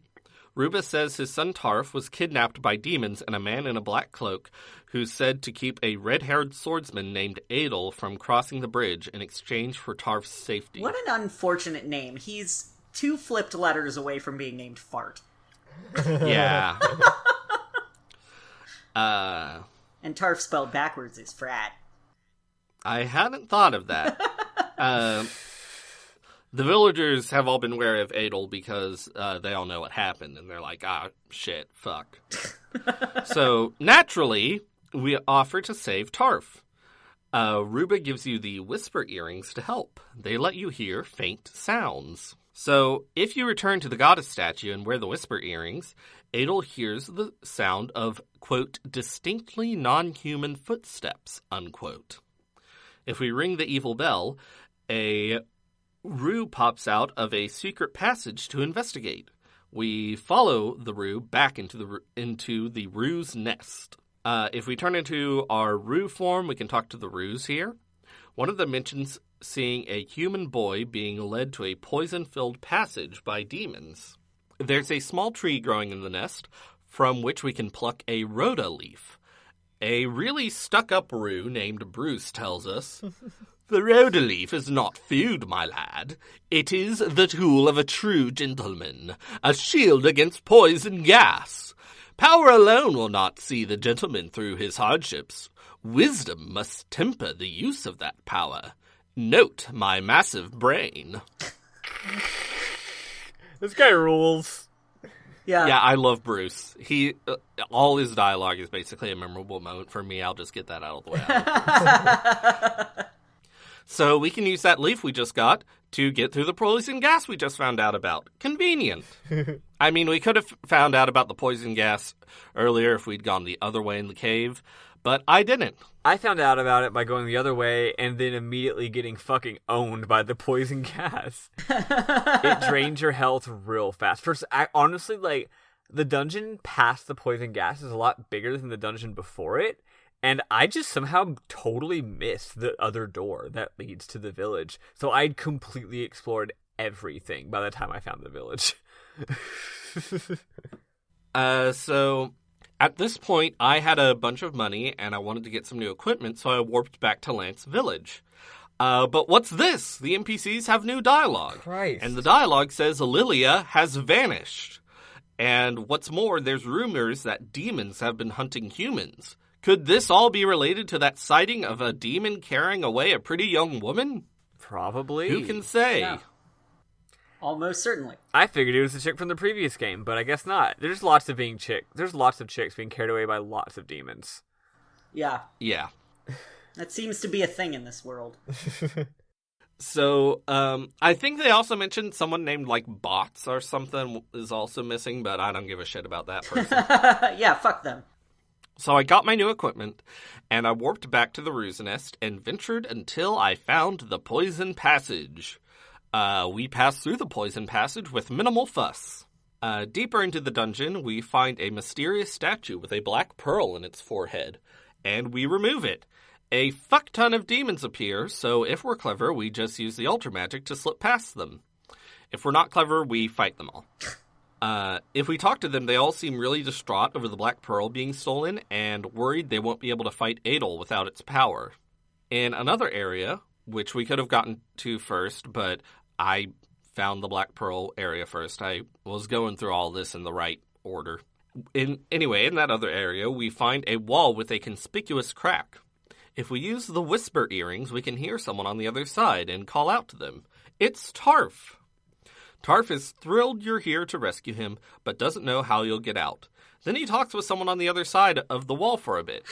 Ruba says his son Tarf was kidnapped by demons and a man in a black cloak who's said to keep a red-haired swordsman named Adel from crossing the bridge in exchange for Tarf's safety. What an unfortunate name. He's 2 flipped letters away from being named Fart. Yeah. And Tarf spelled backwards is Frat. I hadn't thought of that. The villagers have all been wary of Adel because they all know what happened, and they're like, shit, fuck. So, naturally, we offer to save Tarf. Ruba gives you the whisper earrings to help. They let you hear faint sounds. So, if you return to the goddess statue and wear the whisper earrings, Adel hears the sound of, quote, distinctly non-human footsteps, unquote. If we ring the evil bell, a Roo pops out of a secret passage to investigate. We follow the Roo back into the Roo's nest. If we turn into our Roo form, we can talk to the Roos here. One of them mentions seeing a human boy being led to a poison-filled passage by demons. There's a small tree growing in the nest from which we can pluck a rhoda leaf. A really stuck-up Roo named Bruce tells us, "The rhoda leaf is not food, my lad. It is the tool of a true gentleman, a shield against poison gas. Power alone will not see the gentleman through his hardships. Wisdom must temper the use of that power. Note my massive brain. This guy rules. Yeah. Yeah, I love Bruce. He all his dialogue is basically a memorable moment for me. I'll just get that out of the way. So we can use that leaf we just got to get through the poison gas we just found out about. Convenient. I mean, we could have found out about the poison gas earlier if we'd gone the other way in the cave, but I didn't. I found out about it by going the other way and then immediately getting fucking owned by the poison gas. It drains your health real fast. First, honestly, like, the dungeon past the poison gas is a lot bigger than the dungeon before it. And I just somehow totally missed the other door that leads to the village. So I'd completely explored everything by the time I found the village. So at this point, I had a bunch of money and I wanted to get some new equipment, so I warped back to Lance Village. But what's this? The NPCs have new dialogue. Christ. And the dialogue says Lilia has vanished. And what's more, there's rumors that demons have been hunting humans. Could this all be related to that sighting of a demon carrying away a pretty young woman? Probably. Who can say? Yeah. Almost certainly. I figured it was the chick from the previous game, but I guess not. There's lots of chicks being carried away by lots of demons. Yeah. Yeah. That seems to be a thing in this world. So, I think they also mentioned someone named, like, Bots or something is also missing, but I don't give a shit about that person. Yeah, fuck them. So I got my new equipment, and I warped back to the Ruse Nest and ventured until I found the Poison Passage. We passed through the Poison Passage with minimal fuss. Deeper into the dungeon, we find a mysterious statue with a black pearl in its forehead, and we remove it. A fuck ton of demons appear, so if we're clever, we just use the Ultra Magic to slip past them. If we're not clever, we fight them all. If we talk to them, they all seem really distraught over the Black Pearl being stolen and worried they won't be able to fight Adel without its power. In another area, which we could have gotten to first, but I found the Black Pearl area first. I was going through all this in the right order. In that other area, we find a wall with a conspicuous crack. If we use the Whisper Earrings, we can hear someone on the other side and call out to them. It's Tarf! Tarf is thrilled you're here to rescue him, but doesn't know how you'll get out. Then he talks with someone on the other side of the wall for a bit.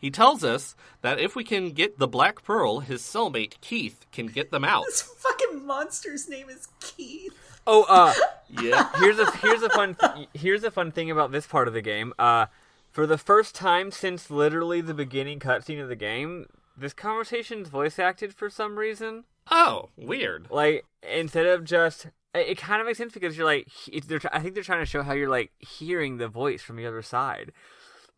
He tells us that if we can get the Black Pearl, his cellmate, Keith, can get them out. This fucking monster's name is Keith. Oh, Yeah. here's a fun thing about this part of the game. For the first time since literally the beginning cutscene of the game, this conversation's voice acted for some reason. Oh, weird. Like, instead of just... It kind of makes sense because you're like... I think they're trying to show how you're, like, hearing the voice from the other side.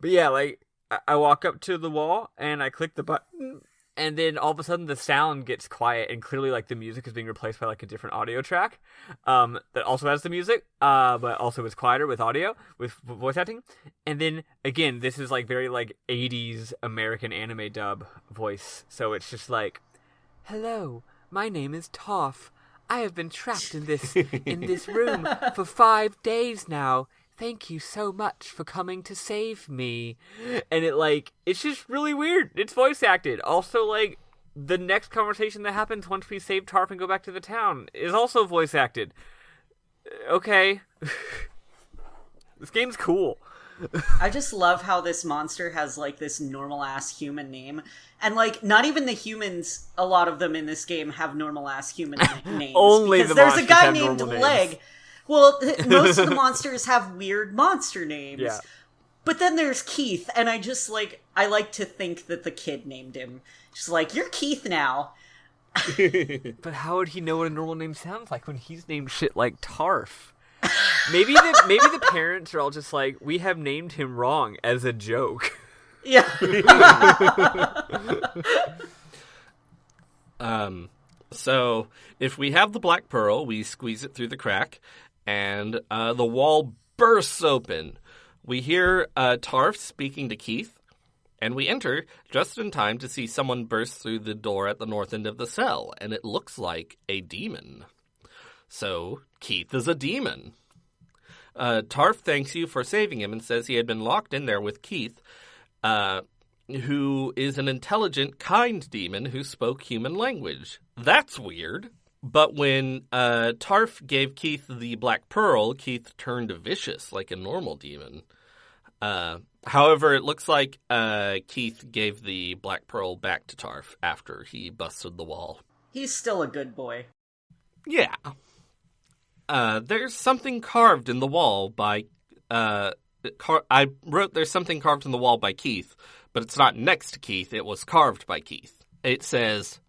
But yeah, like, I walk up to the wall, and I click the button, and then all of a sudden the sound gets quiet, and clearly, like, the music is being replaced by, like, a different audio track that also has the music, but also is quieter with audio, with voice acting. And then, again, this is, like, very, like, 80s American anime dub voice. So it's just like, hello, my name is Toph. I have been trapped in this room for 5 days now. Thank you so much for coming to save me. And it's just really weird. It's voice acted. Also, like, the next conversation that happens once we save Tarf and go back to the town is also voice acted. Okay. This game's cool. I just love how this monster has, like, this normal-ass human name. And, like, not even the humans, a lot of them in this game, have normal-ass human names. Only because the there's a monsters guy have named normal Leg. names. Well, most of the monsters have weird monster names. Yeah. But then there's Keith, and I like to think that the kid named him. Just like, you're Keith now. But how would he know what a normal name sounds like when he's named shit like Tarf? Maybe the parents are all just like, we have named him wrong as a joke. Yeah. So if we have the Black Pearl, we squeeze it through the crack, and the wall bursts open. We hear Tarf speaking to Keith, and we enter just in time to see someone burst through the door at the north end of the cell, and it looks like a demon. So Keith is a demon. Tarf thanks you for saving him and says he had been locked in there with Keith who is an intelligent, kind demon who spoke human language. That's weird. But when Tarf gave Keith the Black Pearl, Keith turned vicious like a normal demon. However, it looks like Keith gave the Black Pearl back to Tarf after he busted the wall. He's still a good boy. Yeah. There's something carved in the wall by... I wrote there's something carved in the wall by Keith, but it's not next to Keith. It was carved by Keith. It says,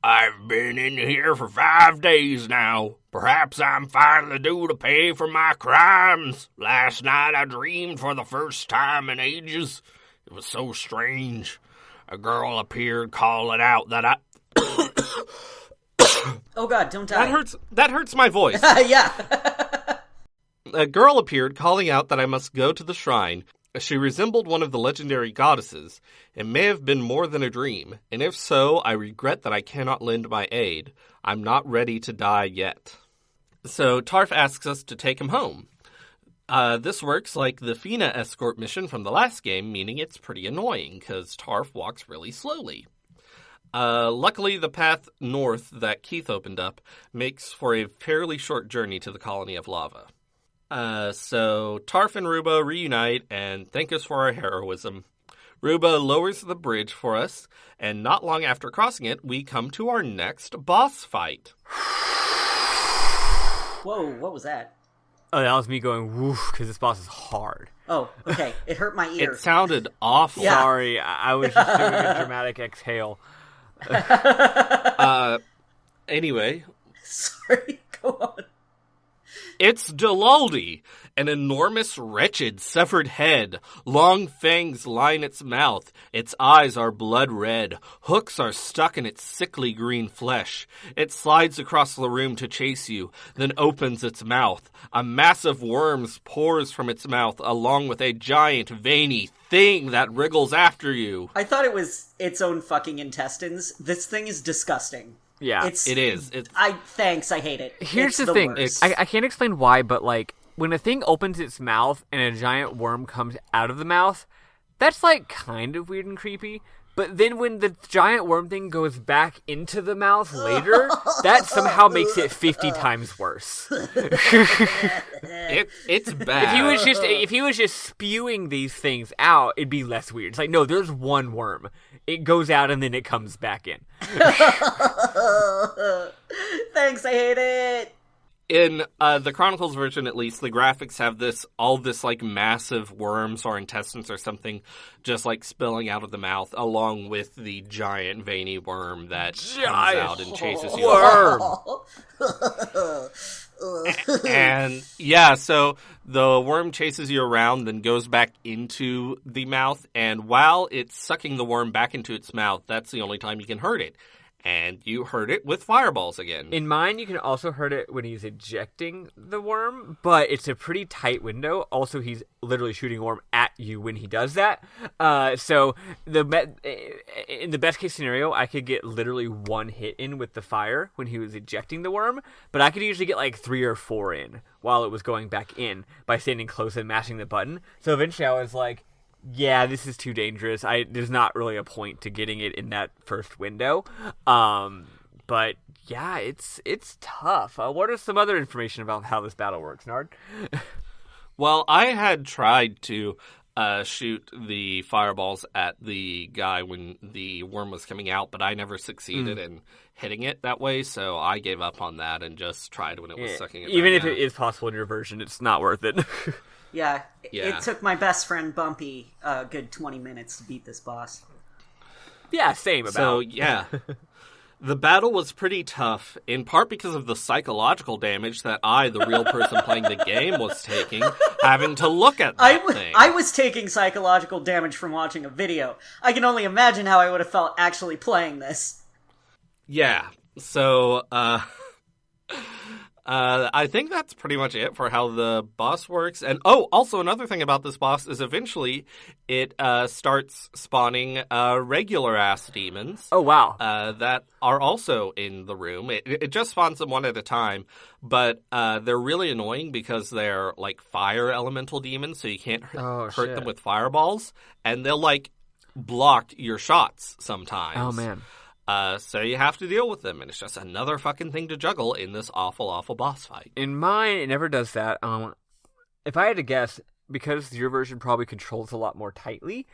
"I've been in here for 5 days now. Perhaps I'm finally due to pay for my crimes. Last night I dreamed for the first time in ages. It was so strange. A girl appeared calling out that I..." Oh God, don't die. That hurts my voice. Yeah. A girl appeared calling out that I must go to the shrine. She resembled one of the legendary goddesses. It may have been more than a dream, and if so, I regret that I cannot lend my aid. I'm not ready to die yet. So Tarf asks us to take him home. This works like the Fina escort mission from the last game, meaning it's pretty annoying, because Tarf walks really slowly. Luckily, the path north that Keith opened up makes for a fairly short journey to the colony of lava. So Tarf and Ruba reunite and thank us for our heroism. Ruba lowers the bridge for us, and not long after crossing it, we come to our next boss fight. Whoa, what was that? Oh, that was me going woof, because this boss is hard. Oh, okay. It hurt my ear. It sounded awful. Yeah. Sorry, I was just doing a dramatic exhale. Anyway. Sorry, go on. It's Delaldi, an enormous, wretched, severed head. Long fangs line its mouth. Its eyes are blood red. Hooks are stuck in its sickly green flesh. It slides across the room to chase you, then opens its mouth. A mass of worms pours from its mouth, along with a giant, veiny thing that wriggles after you. I thought it was its own fucking intestines. This thing is disgusting. Yeah, it is. I hate it. Here's it's the thing. I I can't explain why, but like when a thing opens its mouth and a giant worm comes out of the mouth, that's like kind of weird and creepy. But then when the giant worm thing goes back into the mouth later, that somehow makes it 50 times worse. It's bad. If he was just spewing these things out, it'd be less weird. It's like, no, there's one worm. It goes out and then it comes back in. Thanks, I hate it. In the Chronicles version, at least, the graphics have all this like massive worms or intestines or something just like spilling out of the mouth, along with the giant veiny worm that comes out and chases you. Worm. And yeah, so the worm chases you around, then goes back into the mouth, and while it's sucking the worm back into its mouth, that's the only time you can hurt it. And you hurt it with fireballs again. In mine, you can also hurt it when he's ejecting the worm, but it's a pretty tight window. Also, he's literally shooting a worm at you when he does that. So in the best case scenario, I could get literally one hit in with the fire when he was ejecting the worm, but I could usually get like 3 or 4 in while it was going back in by standing close and mashing the button. So eventually I was like, yeah, this is too dangerous. There's not really a point to getting it in that first window. But yeah, it's tough. What are some other information about how this battle works, Nard? Well, I had tried to shoot the fireballs at the guy when the worm was coming out, but I never succeeded in hitting it that way, so I gave up on that and just tried when it was sucking it Even back if out. it is possible in your version, it's not worth it. Yeah, it took my best friend Bumpy a good 20 minutes to beat this boss. Yeah, same about. So, yeah. The battle was pretty tough, in part because of the psychological damage that I, the real person playing the game, was taking, having to look at that thing. I was taking psychological damage from watching a video. I can only imagine how I would have felt actually playing this. Yeah, so, I think that's pretty much it for how the boss works. And also another thing about this boss is eventually it starts spawning regular ass demons. Oh wow! That are also in the room. It just spawns them one at a time, but they're really annoying because they're like fire elemental demons, so you can't hurt them with fireballs, and they'll like block your shots sometimes. Oh, man. So you have to deal with them, and it's just another fucking thing to juggle in this awful, awful boss fight. In mine, it never does that. If I had to guess, because your version probably controls a lot more tightly,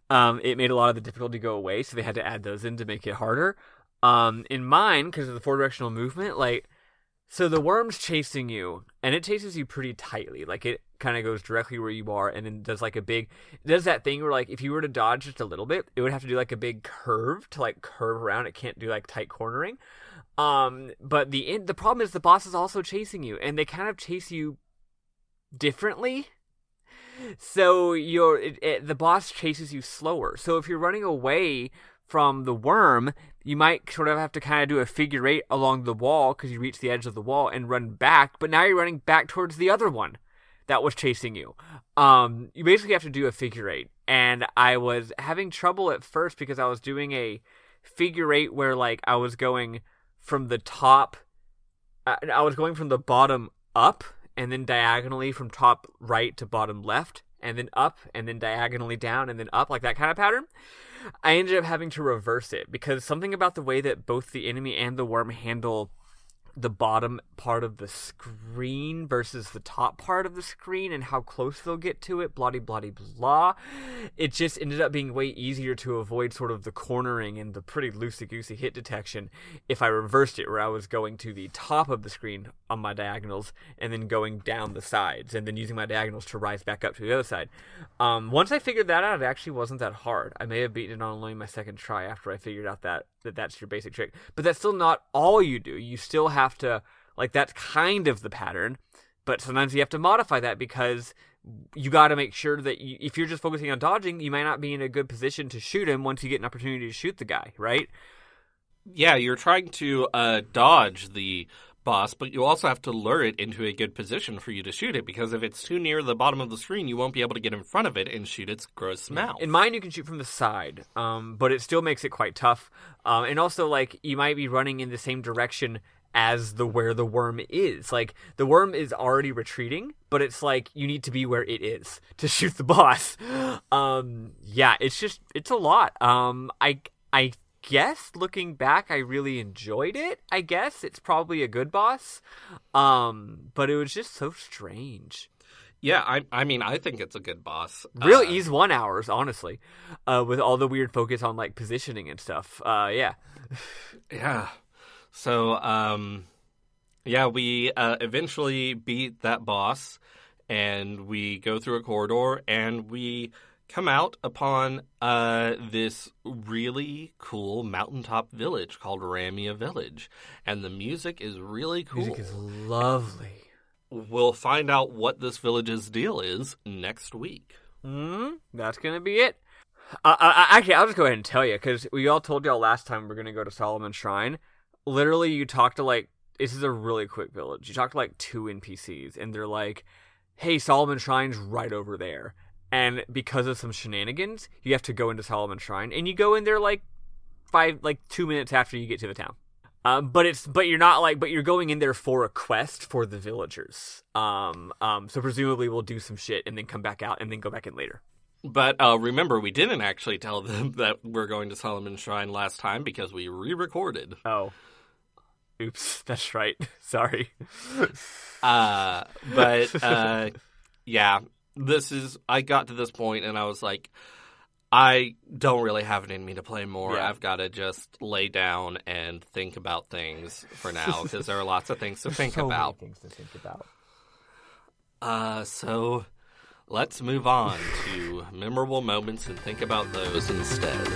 it made a lot of the difficulty go away, so they had to add those in to make it harder. In mine, because of the 4-directional movement, so the worm's chasing you, and it chases you pretty tightly. It kind of goes directly where you are, and then does it does that thing where, if you were to dodge just a little bit, it would have to do, a big curve to, curve around. It can't do, tight cornering. But the problem is the boss is also chasing you, and they kind of chase you differently. So the boss chases you slower. So if you're running away from the worm, you might sort of have to kind of do a figure 8 along the wall because you reach the edge of the wall and run back, but now you're running back towards the other one that was chasing you. You basically have to do a figure 8, and I was having trouble at first because I was doing a figure 8 where I was going from the top, I was going from the bottom up, and then diagonally from top right to bottom left, and then up, and then diagonally down, and then up, that kind of pattern. I ended up having to reverse it because something about the way that both the enemy and the worm handle the bottom part of the screen versus the top part of the screen and how close they'll get to it, blah, blah, blah, blah. It just ended up being way easier to avoid sort of the cornering and the pretty loosey-goosey hit detection if I reversed it, where I was going to the top of the screen on my diagonals and then going down the sides and then using my diagonals to rise back up to the other side. Once I figured that out, it actually wasn't that hard. I may have beaten it on only my second try after I figured out that's your basic trick. But that's still not all you do. You still have to, that's kind of the pattern, but sometimes you have to modify that because you got to make sure that if you're just focusing on dodging, you might not be in a good position to shoot him once you get an opportunity to shoot the guy, right? Yeah, you're trying to dodge the boss, but you also have to lure it into a good position for you to shoot it, because if it's too near the bottom of the screen, you won't be able to get in front of it and shoot its gross mouth. In mine, you can shoot from the side, but it still makes it quite tough. And also, you might be running in the same direction as where the worm is. The worm is already retreating, but it's you need to be where it is to shoot the boss. Yeah, it's a lot. I guess looking back, I really enjoyed it. I guess it's probably a good boss, but it was just so strange. Yeah, I mean, I think it's a good boss. Real ease 1 hours, honestly, with all the weird focus on positioning and stuff. Yeah. Yeah. So, we eventually beat that boss, and we go through a corridor, and we come out upon this really cool mountaintop village called Ramia Village. And the music is really cool. Music is lovely. We'll find out what this village's deal is next week. That's going to be it. Actually, I'll just go ahead and tell you, because we all told y'all last time we're going to go to Solomon Shrine. Literally, you talk to, this is a really quick village. You talk to, 2 NPCs, and they're like, hey, Solomon Shrine's right over there. And because of some shenanigans, you have to go into Solomon Shrine, and you go in there 2 minutes after you get to the town. But you're going in there for a quest for the villagers. So presumably we'll do some shit and then come back out and then go back in later. But remember, we didn't actually tell them that we're going to Solomon Shrine last time because we re-recorded. Oh. Oops, that's right. Sorry. Yeah. I got to this point and I was like, I don't really have it in me to play more. Yeah. I've got to just lay down and think about things for now, because there are lots of things to think about. Many things to think about. So let's move on to memorable moments and think about those instead.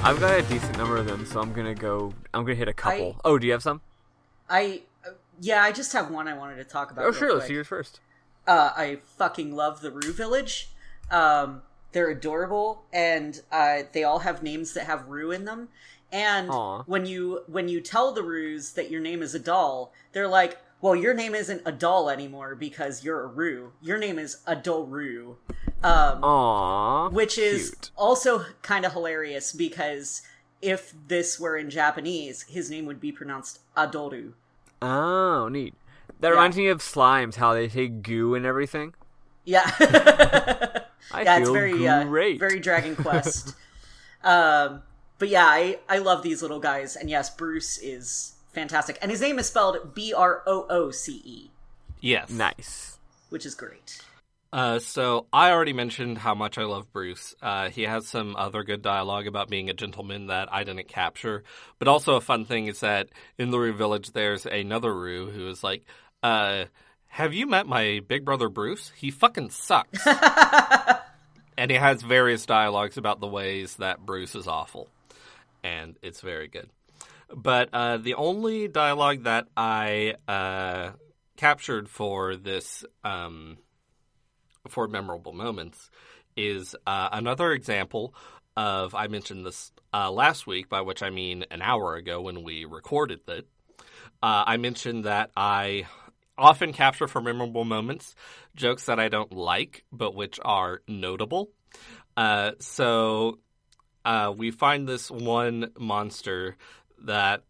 I've got a decent number of them, so I'm gonna hit a couple. Do you have some? I just have one I wanted to talk about. Oh, sure, let's do yours first. I fucking love the Rue Village. They're adorable, and they all have names that have Rue in them. And when you tell the Rues that your name is a doll, they're like, well, your name isn't a doll anymore because you're a Rue. Your name is Adoru. Which is cute. Also kind of hilarious because if this were in Japanese, his name would be pronounced Adoru. Oh, neat. That reminds me of slimes, how they say goo and everything. Yeah. It's very very Dragon Quest. But yeah, I love these little guys. And yes, Bruce is fantastic. And his name is spelled Brooce. Yes. Nice. Which is great. So I already mentioned how much I love Bruce. He has some other good dialogue about being a gentleman that I didn't capture. But also a fun thing is that in the Rue Village, there's another Rue who is like, have you met my big brother Bruce? He fucking sucks. And he has various dialogues about the ways that Bruce is awful. And it's very good. But the only dialogue that I captured for this, for memorable moments, is another example of, I mentioned this last week, by which I mean an hour ago when we recorded it. I mentioned that I often capture for memorable moments jokes that I don't like, but which are notable. So we find this one monster that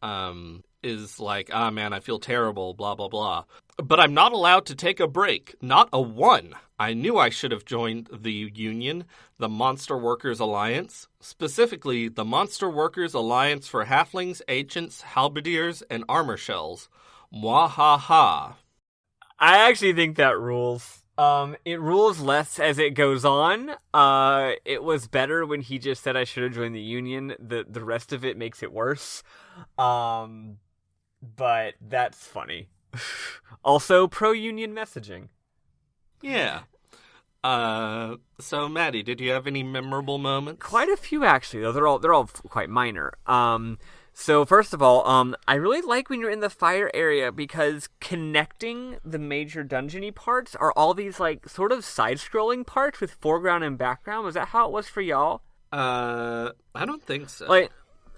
is like, ah, man, I feel terrible, blah, blah, blah. But I'm not allowed to take a break. Not a one. I knew I should have joined the union, the Monster Workers Alliance. Specifically, the Monster Workers Alliance for Halflings, Ancients, Halberdiers, and Armor Shells. Mwahaha. I actually think that rules. It rules less as it goes on. It was better when he just said I should have joined the union. The rest of it makes it worse. But that's funny. Also, pro-union messaging. Yeah. So, Maddie, did you have any memorable moments? Quite a few, actually, though. They're all quite minor. So, first of all, I really like when you're in the fire area because connecting the major dungeony parts are all these, like, sort of side-scrolling parts with foreground and background. Was that how it was for y'all? I don't think so. Like,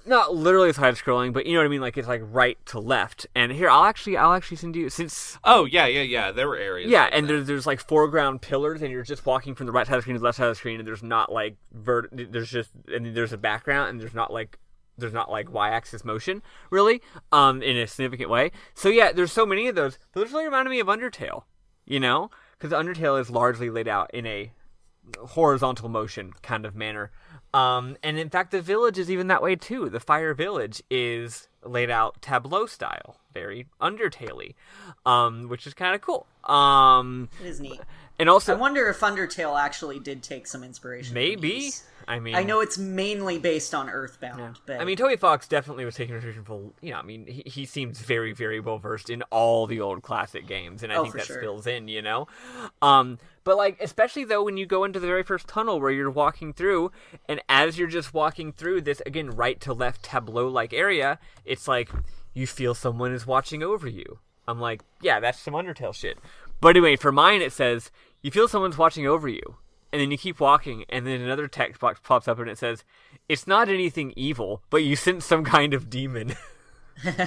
not literally side-scrolling, but you know what I mean? Like, it's like right to left. And here, I'll actually send you, since... Oh, yeah. There were areas. Yeah, like and there's like foreground pillars, and you're just walking from the right side of the screen to the left side of the screen, and there's not like there's a background, and there's not like y-axis motion, really, in a significant way. So yeah, there's so many of those. Those really reminded me of Undertale, you know? Because Undertale is largely laid out in a horizontal motion kind of manner. And in fact, the village is even that way too. The Fire Village is laid out tableau style, very Undertale-y, which is kind of cool. It is neat. And also, I wonder if Undertale actually did take some inspiration. Maybe. I mean, I know it's mainly based on Earthbound, yeah. but I mean, Toby Fox definitely was taking inspiration from, you know, I mean, he seems very, very well versed in all the old classic games, and I think that spills in, you know. But like, especially though when you go into the very first tunnel where you're walking through, and as you're just walking through this again right to left tableau-like area, it's like you feel someone is watching over you. I'm like, yeah, that's some Undertale shit. But anyway, for mine it says you feel someone's watching over you. And then you keep walking, and then another text box pops up, and it says, "It's not anything evil, but you sense some kind of demon." Which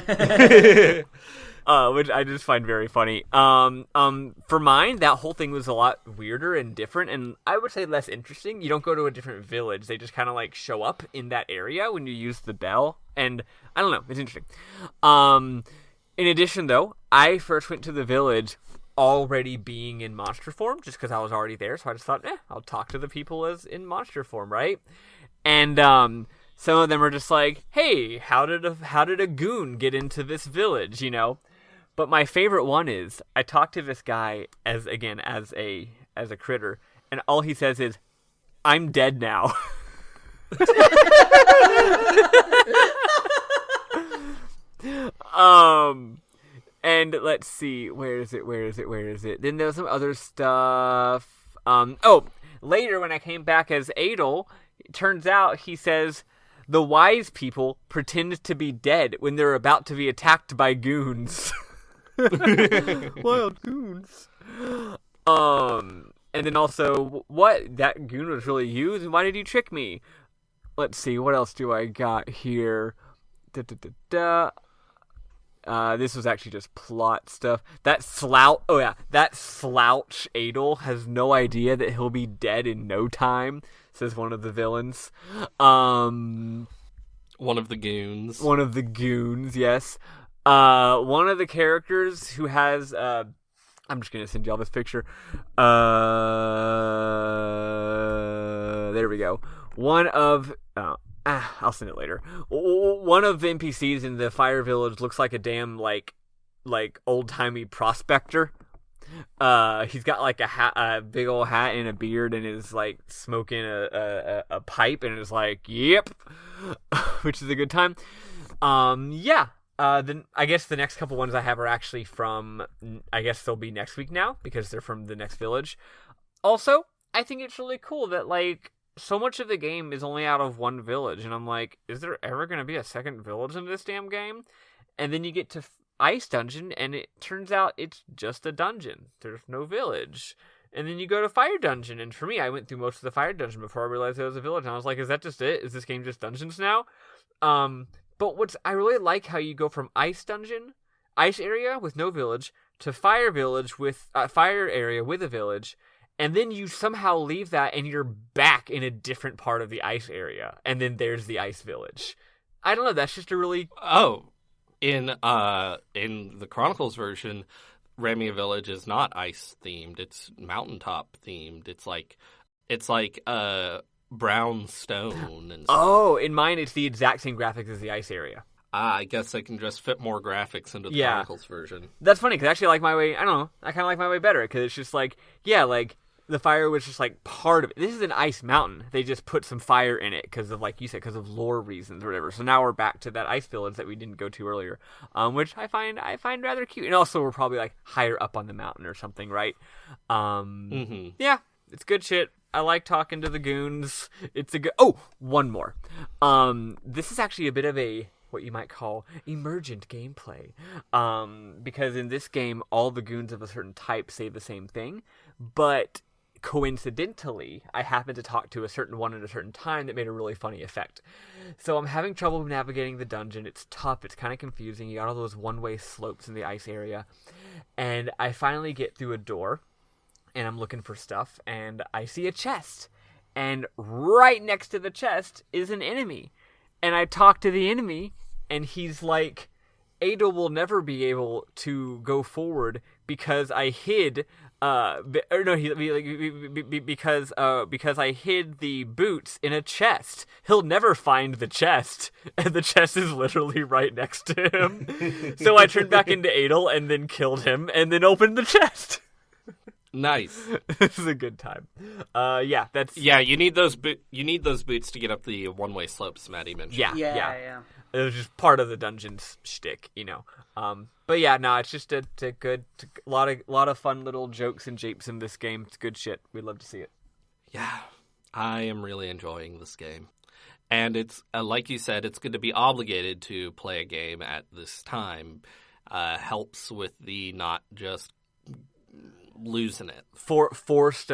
I just find very funny. For mine, that whole thing was a lot weirder and different, and I would say less interesting. You don't go to a different village; they just kind of like show up in that area when you use the bell, and I don't know, it's interesting. In addition, though, I first went to the village already being in monster form, just because I was already there, so I just thought, I'll talk to the people as in monster form, right? And some of them are just like, hey, how did a goon get into this village, you know? But my favorite one is, I talked to this guy as a critter, and all he says is, I'm dead now. And let's see, where is it? Then there's some other stuff. Later when I came back as Adel, it turns out he says the wise people pretend to be dead when they're about to be attacked by goons. Wild goons. And then also, what? That goon was really you? Then why did you trick me? Let's see, what else do I got here? This was actually just plot stuff. That slouch Adel has no idea that he'll be dead in no time, says one of the villains. One of the goons. One of the goons, yes. One of the characters who has, I'm just gonna send y'all this picture. There we go. I'll send it later. One of the NPCs in the Fire Village looks like a damn like old-timey prospector. He's got like a big old hat and a beard, and is like smoking a pipe, and is like, "Yep," which is a good time. Yeah. Then I guess the next couple ones I have are actually from. I guess they'll be next week now because they're from the next village. Also, I think it's really cool that like so much of the game is only out of one village, and I'm like, is there ever going to be a second village in this damn game? And then you get to Ice Dungeon, and it turns out it's just a dungeon. There's no village. And then you go to Fire Dungeon, and for me, I went through most of the Fire Dungeon before I realized it was a village, and I was like, is that just it? Is this game just dungeons now? But I really like how you go from Ice Dungeon, Ice area with no village, to Fire Village with Fire area with a village, and then you somehow leave that and you're back in a different part of the Ice area, and then there's the Ice Village. I don't know, that's just a really... Oh, in the Chronicles version, Ramia Village is not ice themed, it's mountaintop themed. It's like brown stone and stuff. Oh, in mine it's the exact same graphics as the Ice area. I guess they can just fit more graphics into the Chronicles version. That's funny, because I actually like my way, I don't know, I kind of like my way better, because it's just like, yeah, like, the fire was just like part of it. This is an ice mountain. They just put some fire in it because of, like you said, because of lore reasons or whatever. So now we're back to that ice village that we didn't go to earlier, which I find rather cute. And also we're probably like higher up on the mountain or something, right? Yeah, it's good shit. I like talking to the goons. It's a good. Oh, one more. This is actually a bit of a what you might call emergent gameplay, because in this game all the goons of a certain type say the same thing, but coincidentally, I happened to talk to a certain one at a certain time that made a really funny effect. So I'm having trouble navigating the dungeon. It's tough. It's kind of confusing. You got all those one-way slopes in the ice area. And I finally get through a door, and I'm looking for stuff, and I see a chest. And right next to the chest is an enemy. And I talk to the enemy, and he's like, Ada will never be able to go forward because I hid... because I hid the boots in a chest. He'll never find the chest, and the chest is literally right next to him. So I turned back into Adel and then killed him, and then opened the chest. Nice. This is a good time. Yeah, that's you need those boots to get up the one-way slopes Maddie mentioned. Yeah. It was just part of the dungeon's shtick, you know. But yeah, no, it's just a good, lot of fun little jokes and japes in this game. It's good shit. We'd love to see it. Yeah, I am really enjoying this game. And it's, like you said, it's good to be obligated to play a game at this time. Helps with the not just losing it. Forced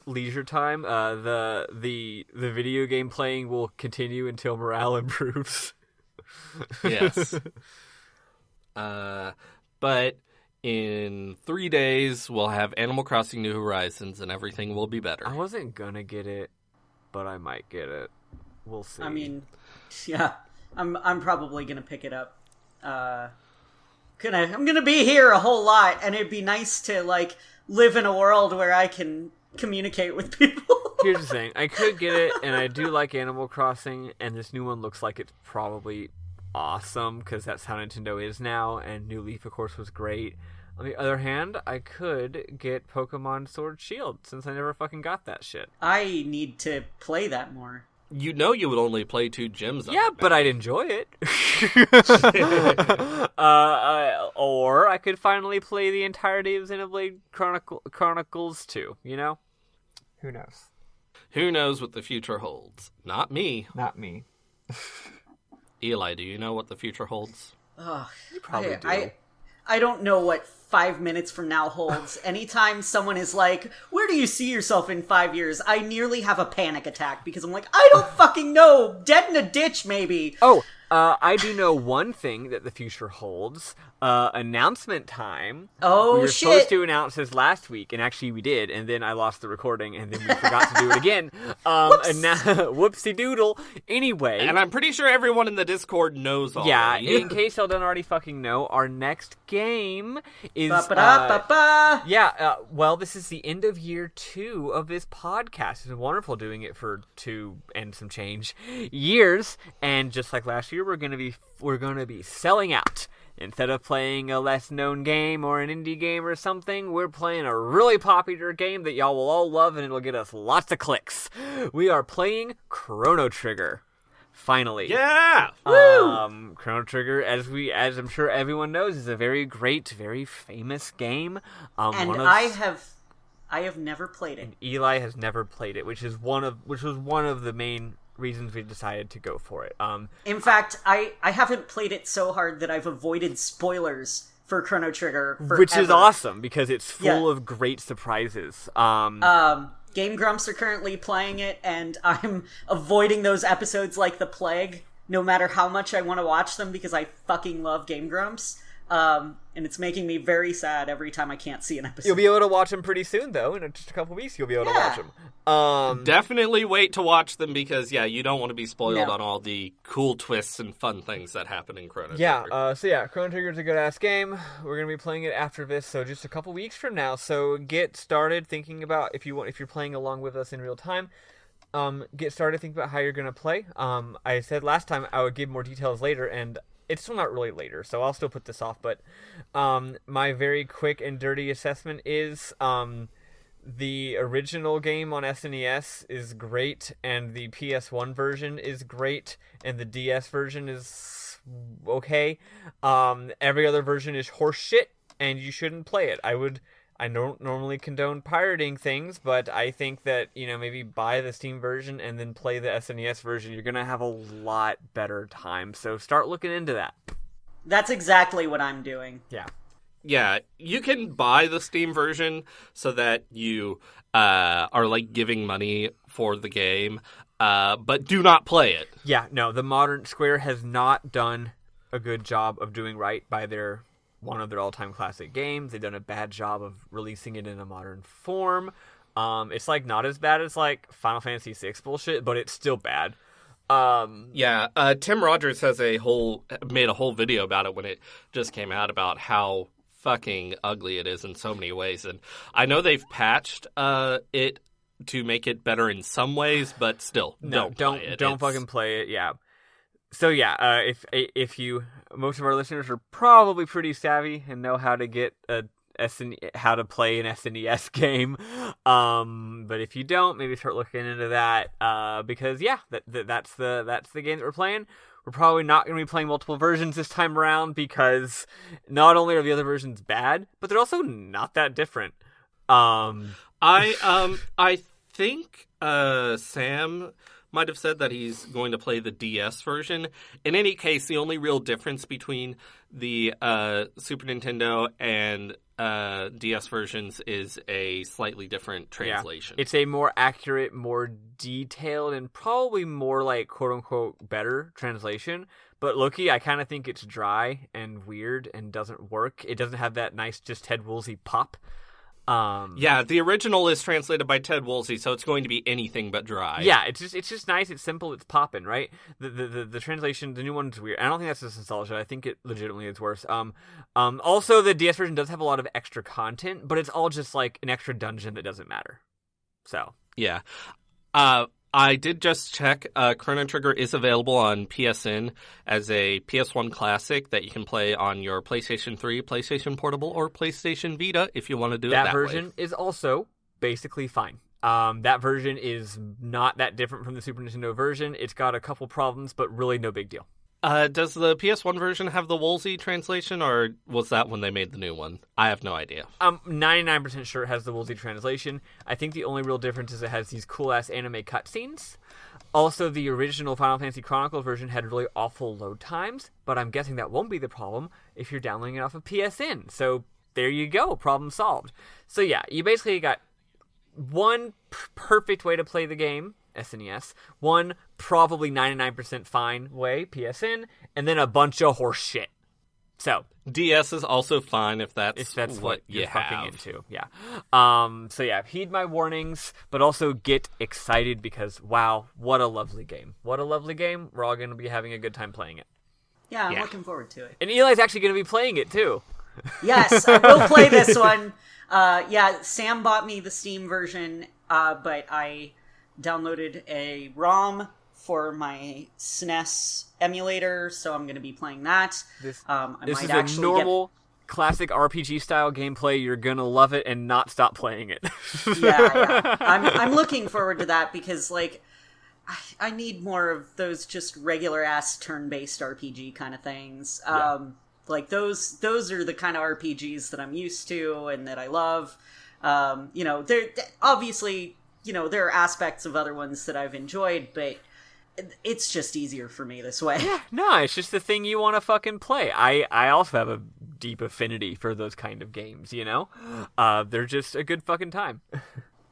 leisure time. The video game playing will continue until morale improves. Yes. But in 3 days we'll have Animal Crossing New Horizons and everything will be better. I wasn't gonna get it, but I might get it. We'll see. I mean, yeah, I'm probably gonna pick it up. I'm gonna be here a whole lot, and it'd be nice to like live in a world where I can communicate with people. Here's the thing. I could get it, and I do like Animal Crossing, and this new one looks like it's probably awesome, because that's how Nintendo is now, and New Leaf, of course, was great. On the other hand, I could get Pokemon Sword Shield, since I never fucking got that shit. I need to play that more. You know you would only play 2 gyms of Yeah, it, but I'd enjoy it. Or I could finally play the entirety of Xenoblade Chronicles 2, you know? Who knows? Who knows what the future holds? Not me. Not me. Eli, do you know what the future holds? You probably do. I don't know what 5 minutes from now holds. Anytime someone is like, where do you see yourself in 5 years? I nearly have a panic attack because I'm like, I don't fucking know. Dead in a ditch, maybe. Oh, I do know one thing that the future holds. Announcement time. Oh, we were shit. supposed to announce this last week, and actually we did, and then I lost the recording, and then we forgot to do it again. And now, whoopsie doodle. Anyway. And I'm pretty sure everyone in the Discord knows already. Yeah, in case y'all don't already fucking know, our next game is... well, this is the end of year 2 of this podcast. It's been wonderful doing it for 2 and some change years, and just like last year, we're gonna be selling out. Instead of playing a less known game or an indie game or something, we're playing a really popular game that y'all will all love, and it'll get us lots of clicks. We are playing Chrono Trigger. Finally. Yeah! Woo! Chrono Trigger, as I'm sure everyone knows, is a very great, very famous game. And I have never played it. And Eli has never played it, which was one of the main reasons we decided to go for it. In fact, I haven't played it so hard that I've avoided spoilers for Chrono Trigger forever. Which is awesome, because it's full of great surprises. Game Grumps are currently playing it, and I'm avoiding those episodes like the plague, no matter how much I want to watch them, because I fucking love Game Grumps. And it's making me very sad every time I can't see an episode. You'll be able to watch them pretty soon, though. In just a couple weeks, you'll be able to watch them. Definitely wait to watch them because, you don't want to be spoiled on all the cool twists and fun things that happen in Chrono Trigger. Chrono Trigger is a good-ass game. We're going to be playing it after this, so just a couple weeks from now. So get started thinking about, if you're playing along with us in real time, get started thinking about how you're going to play. I said last time I would give more details later, and it's still not really later, so I'll still put this off, but my very quick and dirty assessment is the original game on SNES is great, and the PS1 version is great, and the DS version is okay. Every other version is horseshit, and you shouldn't play it. I don't normally condone pirating things, but I think that, maybe buy the Steam version and then play the SNES version. You're going to have a lot better time. So start looking into that. That's exactly what I'm doing. Yeah. Yeah, you can buy the Steam version so that you are giving money for the game, but do not play it. Yeah, no, the modern Square has not done a good job of doing right by one of their all-time classic games. They've done a bad job of releasing it in a modern form. It's not as bad as Final Fantasy VI bullshit, but it's still bad. Tim Rogers has made a whole video about it when it just came out about how fucking ugly it is in so many ways. And I know they've patched it to make it better in some ways, but still, don't fucking play it. Yeah. So if you, most of our listeners are probably pretty savvy and know how to get how to play an SNES game. But if you don't, maybe start looking into that. Because that's the game that we're playing. We're probably not going to be playing multiple versions this time around because not only are the other versions bad, but they're also not that different. I think Sam might have said that he's going to play the DS version. In any case, the only real difference between the Super Nintendo and DS versions is a slightly different translation. Yeah. It's a more accurate, more detailed, and probably more quote-unquote better translation. But Loki, I kind of think it's dry and weird and doesn't work. It doesn't have that nice, just Ted Woolsey pop. The original is translated by Ted Woolsey, so it's going to be anything but dry. Yeah, it's just nice, it's simple, it's poppin', right? The translation, the new one's weird. I don't think that's just nostalgia. I think it legitimately is worse. Also, the DS version does have a lot of extra content, but it's all just an extra dungeon that doesn't matter. So yeah. I did just check. Chrono Trigger is available on PSN as a PS1 classic that you can play on your PlayStation 3, PlayStation Portable, or PlayStation Vita if you want to do it that way. That version is also basically fine. That version is not that different from the Super Nintendo version. It's got a couple problems, but really no big deal. Does the PS1 version have the Woolsey translation, or was that when they made the new one? I have no idea. I'm 99% sure it has the Woolsey translation. I think the only real difference is it has these cool-ass anime cutscenes. Also, the original Final Fantasy Chronicles version had really awful load times, but I'm guessing that won't be the problem if you're downloading it off of PSN. So there you go, problem solved. So yeah, you basically got one perfect way to play the game, SNES, one probably 99% fine way, PSN, and then a bunch of horse shit. So DS is also fine if that's what you you're have. fucking into. Yeah. So yeah, heed my warnings, but also get excited because wow, what a lovely game. What a lovely game. We're all going to be having a good time playing it. Yeah, I'm looking forward to it. And Eli's actually going to be playing it too. Yes, I will play this one. Sam bought me the Steam version, but I downloaded a ROM for my SNES emulator, so I'm going to be playing that. This might is actually a normal, classic RPG style gameplay. You're going to love it and not stop playing it. Yeah. I'm looking forward to that because, like, I need more of those just regular ass turn-based RPG kind of things. Like those are the kind of RPGs that I'm used to and that I love. There obviously, there are aspects of other ones that I've enjoyed, but it's just easier for me this way. Yeah, no, it's just the thing you want to fucking play. I also have a deep affinity for those kind of games, They're just a good fucking time.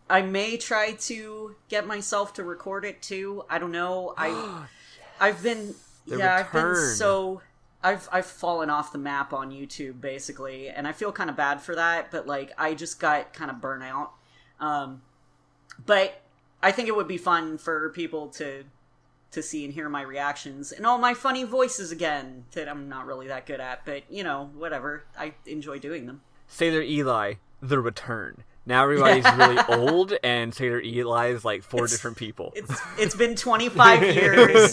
I may try to get myself to record it too. I don't know. I've been I've fallen off the map on YouTube basically, and I feel kind of bad for that, but like I just got kind of burnt out. But I think it would be fun for people to see and hear my reactions and all my funny voices again that I'm not really that good at, but whatever. I enjoy doing them. Sailor Eli, The Return. Now everybody's really old, and Sailor Eli is like four different people. It's been 25 years. There's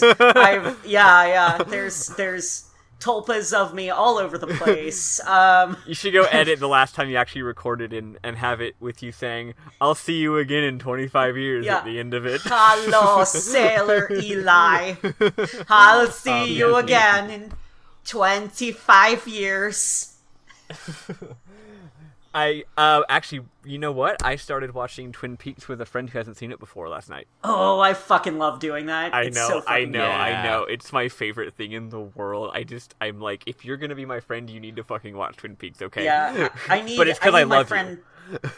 tulpas of me all over the place. You should go edit the last time you actually recorded and have it with you saying, "I'll see you again in 25 years" at the end of it. Hello, Sailor Eli. I'll see you again in 25 years. Actually, you know what? I started watching Twin Peaks with a friend who hasn't seen it before last night. Oh, I fucking love doing that. I know. It's my favorite thing in the world. I'm like, if you're gonna be my friend, you need to fucking watch Twin Peaks, okay? Yeah, but it's because I love you.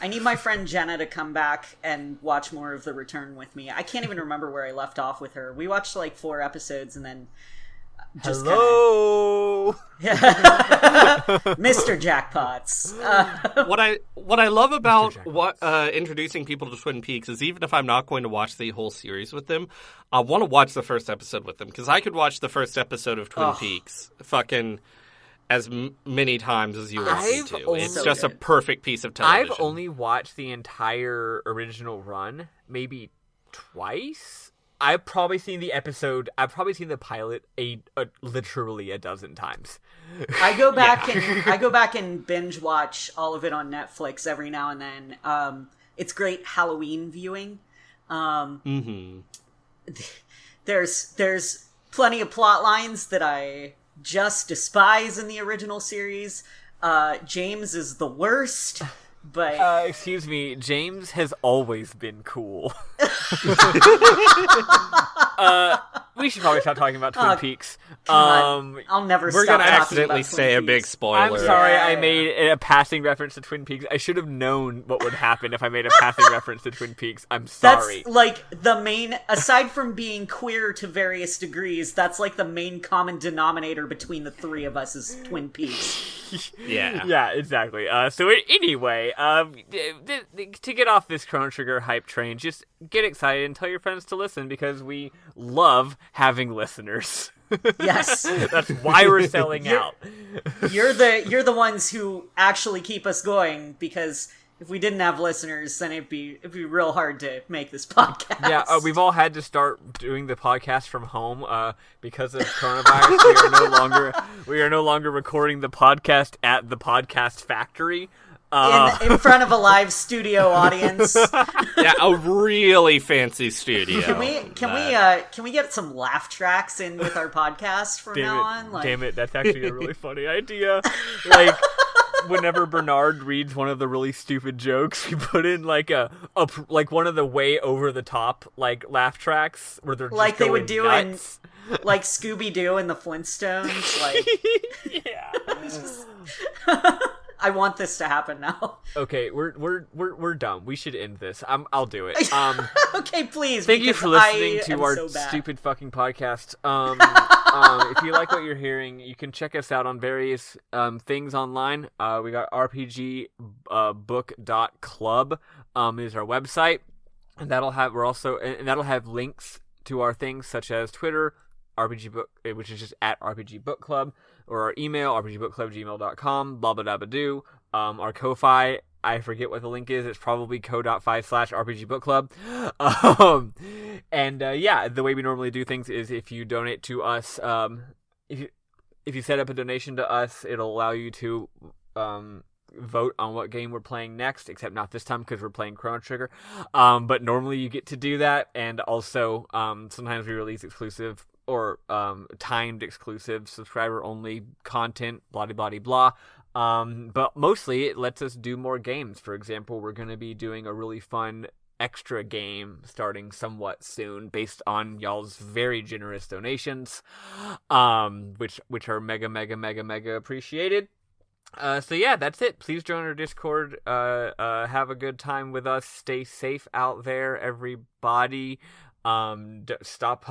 I need my friend Jenna to come back and watch more of The Return with me. I can't even remember where I left off with her. We watched like 4 episodes and then just Hello, Mr. Jackpots. What I love about introducing people to Twin Peaks is even if I'm not going to watch the whole series with them, I want to watch the first episode with them because I could watch the first episode of Twin Peaks fucking as many times as you want me to. It's just a perfect piece of television. I've only watched the entire original run maybe twice. I've probably seen the pilot literally a dozen times. I go back and binge watch all of it on Netflix every now and then. It's great Halloween viewing. There's plenty of plot lines that I just despise in the original series. James is the worst. But excuse me, James has always been cool. We should probably stop talking about Twin Peaks. I'll never stop. We're gonna talking accidentally about say Twin a big Peaks. spoiler. I'm sorry, I made a passing reference to Twin Peaks. I should have known what would happen if I made a passing reference to Twin Peaks. I'm sorry. That's like the main, aside from being queer to various degrees, that's like the main common denominator between the three of us is Twin Peaks. Yeah, exactly. So anyway, to get off this Chrono Trigger hype train, just get excited and tell your friends to listen because we love having listeners. Yes, that's why we're selling out. You're the ones who actually keep us going because if we didn't have listeners, then it'd be real hard to make this podcast. Yeah, we've all had to start doing the podcast from home because of coronavirus. We are no longer recording the podcast at the podcast factory. In front of a live studio audience. Yeah, a really fancy studio. Can we get some laugh tracks in with our podcast from now on? Damn it, that's actually a really funny idea. Like whenever Bernard reads one of the really stupid jokes, we put in like like one of the way over the top like laugh tracks where they're just like they would do nuts. in like Scooby Doo and the Flintstones. Like I want this to happen now. Okay, we're done. We should end this. I'll do it. Okay, please. Thank you for listening to our so stupid fucking podcast. If you like what you're hearing, you can check us out on various things online. We got rpgbook.club is our website, and that'll have links to our things such as Twitter, RPG Book, which is just at RPG Book Club, or our email, rpgbookclub@gmail.com, blah blah blah blah do. Our Ko-Fi, I forget what the link is. It's probably ko.fi/RPG Book Club. Yeah, the way we normally do things is if you donate to us, if you set up a donation to us, it'll allow you to vote on what game we're playing next, except not this time because we're playing Chrono Trigger. But normally you get to do that, and also sometimes we release exclusive or timed exclusive subscriber only content, blah blah blah blah. But mostly it lets us do more games. For example, we're going to be doing a really fun extra game starting somewhat soon based on y'all's very generous donations, which are mega appreciated. So yeah, that's it. Please join our Discord. Have a good time with us. Stay safe out there, everybody. Stop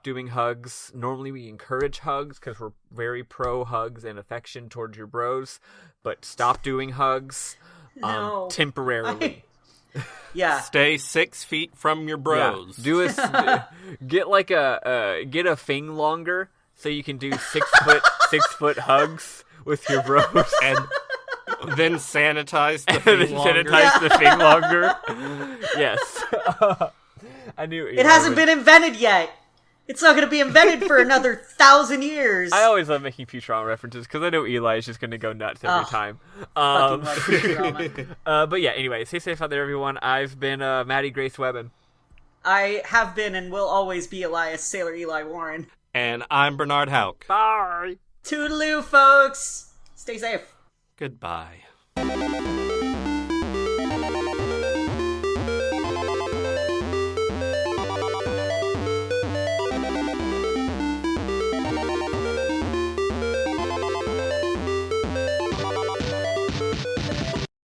doing hugs. Normally we encourage hugs because we're very pro hugs and affection towards your bros, but stop doing hugs temporarily. Yeah. Stay 6 feet from your bros. Yeah. Get a thing longer so you can do 6 foot hugs with your bros, and then sanitize the thing longer. The thing longer. Yes. I knew it hasn't been invented yet. It's not going to be invented for another 1,000 years. I always love making Futurama references because I know Eli is just going to go nuts every time. Fucking love Futurama. But yeah, anyway, stay safe out there, everyone. I've been Maddie Grace Webben. I have been and will always be Elias Sailor Eli Warren. And I'm Bernard Houck. Bye. Toodaloo, folks. Stay safe. Goodbye.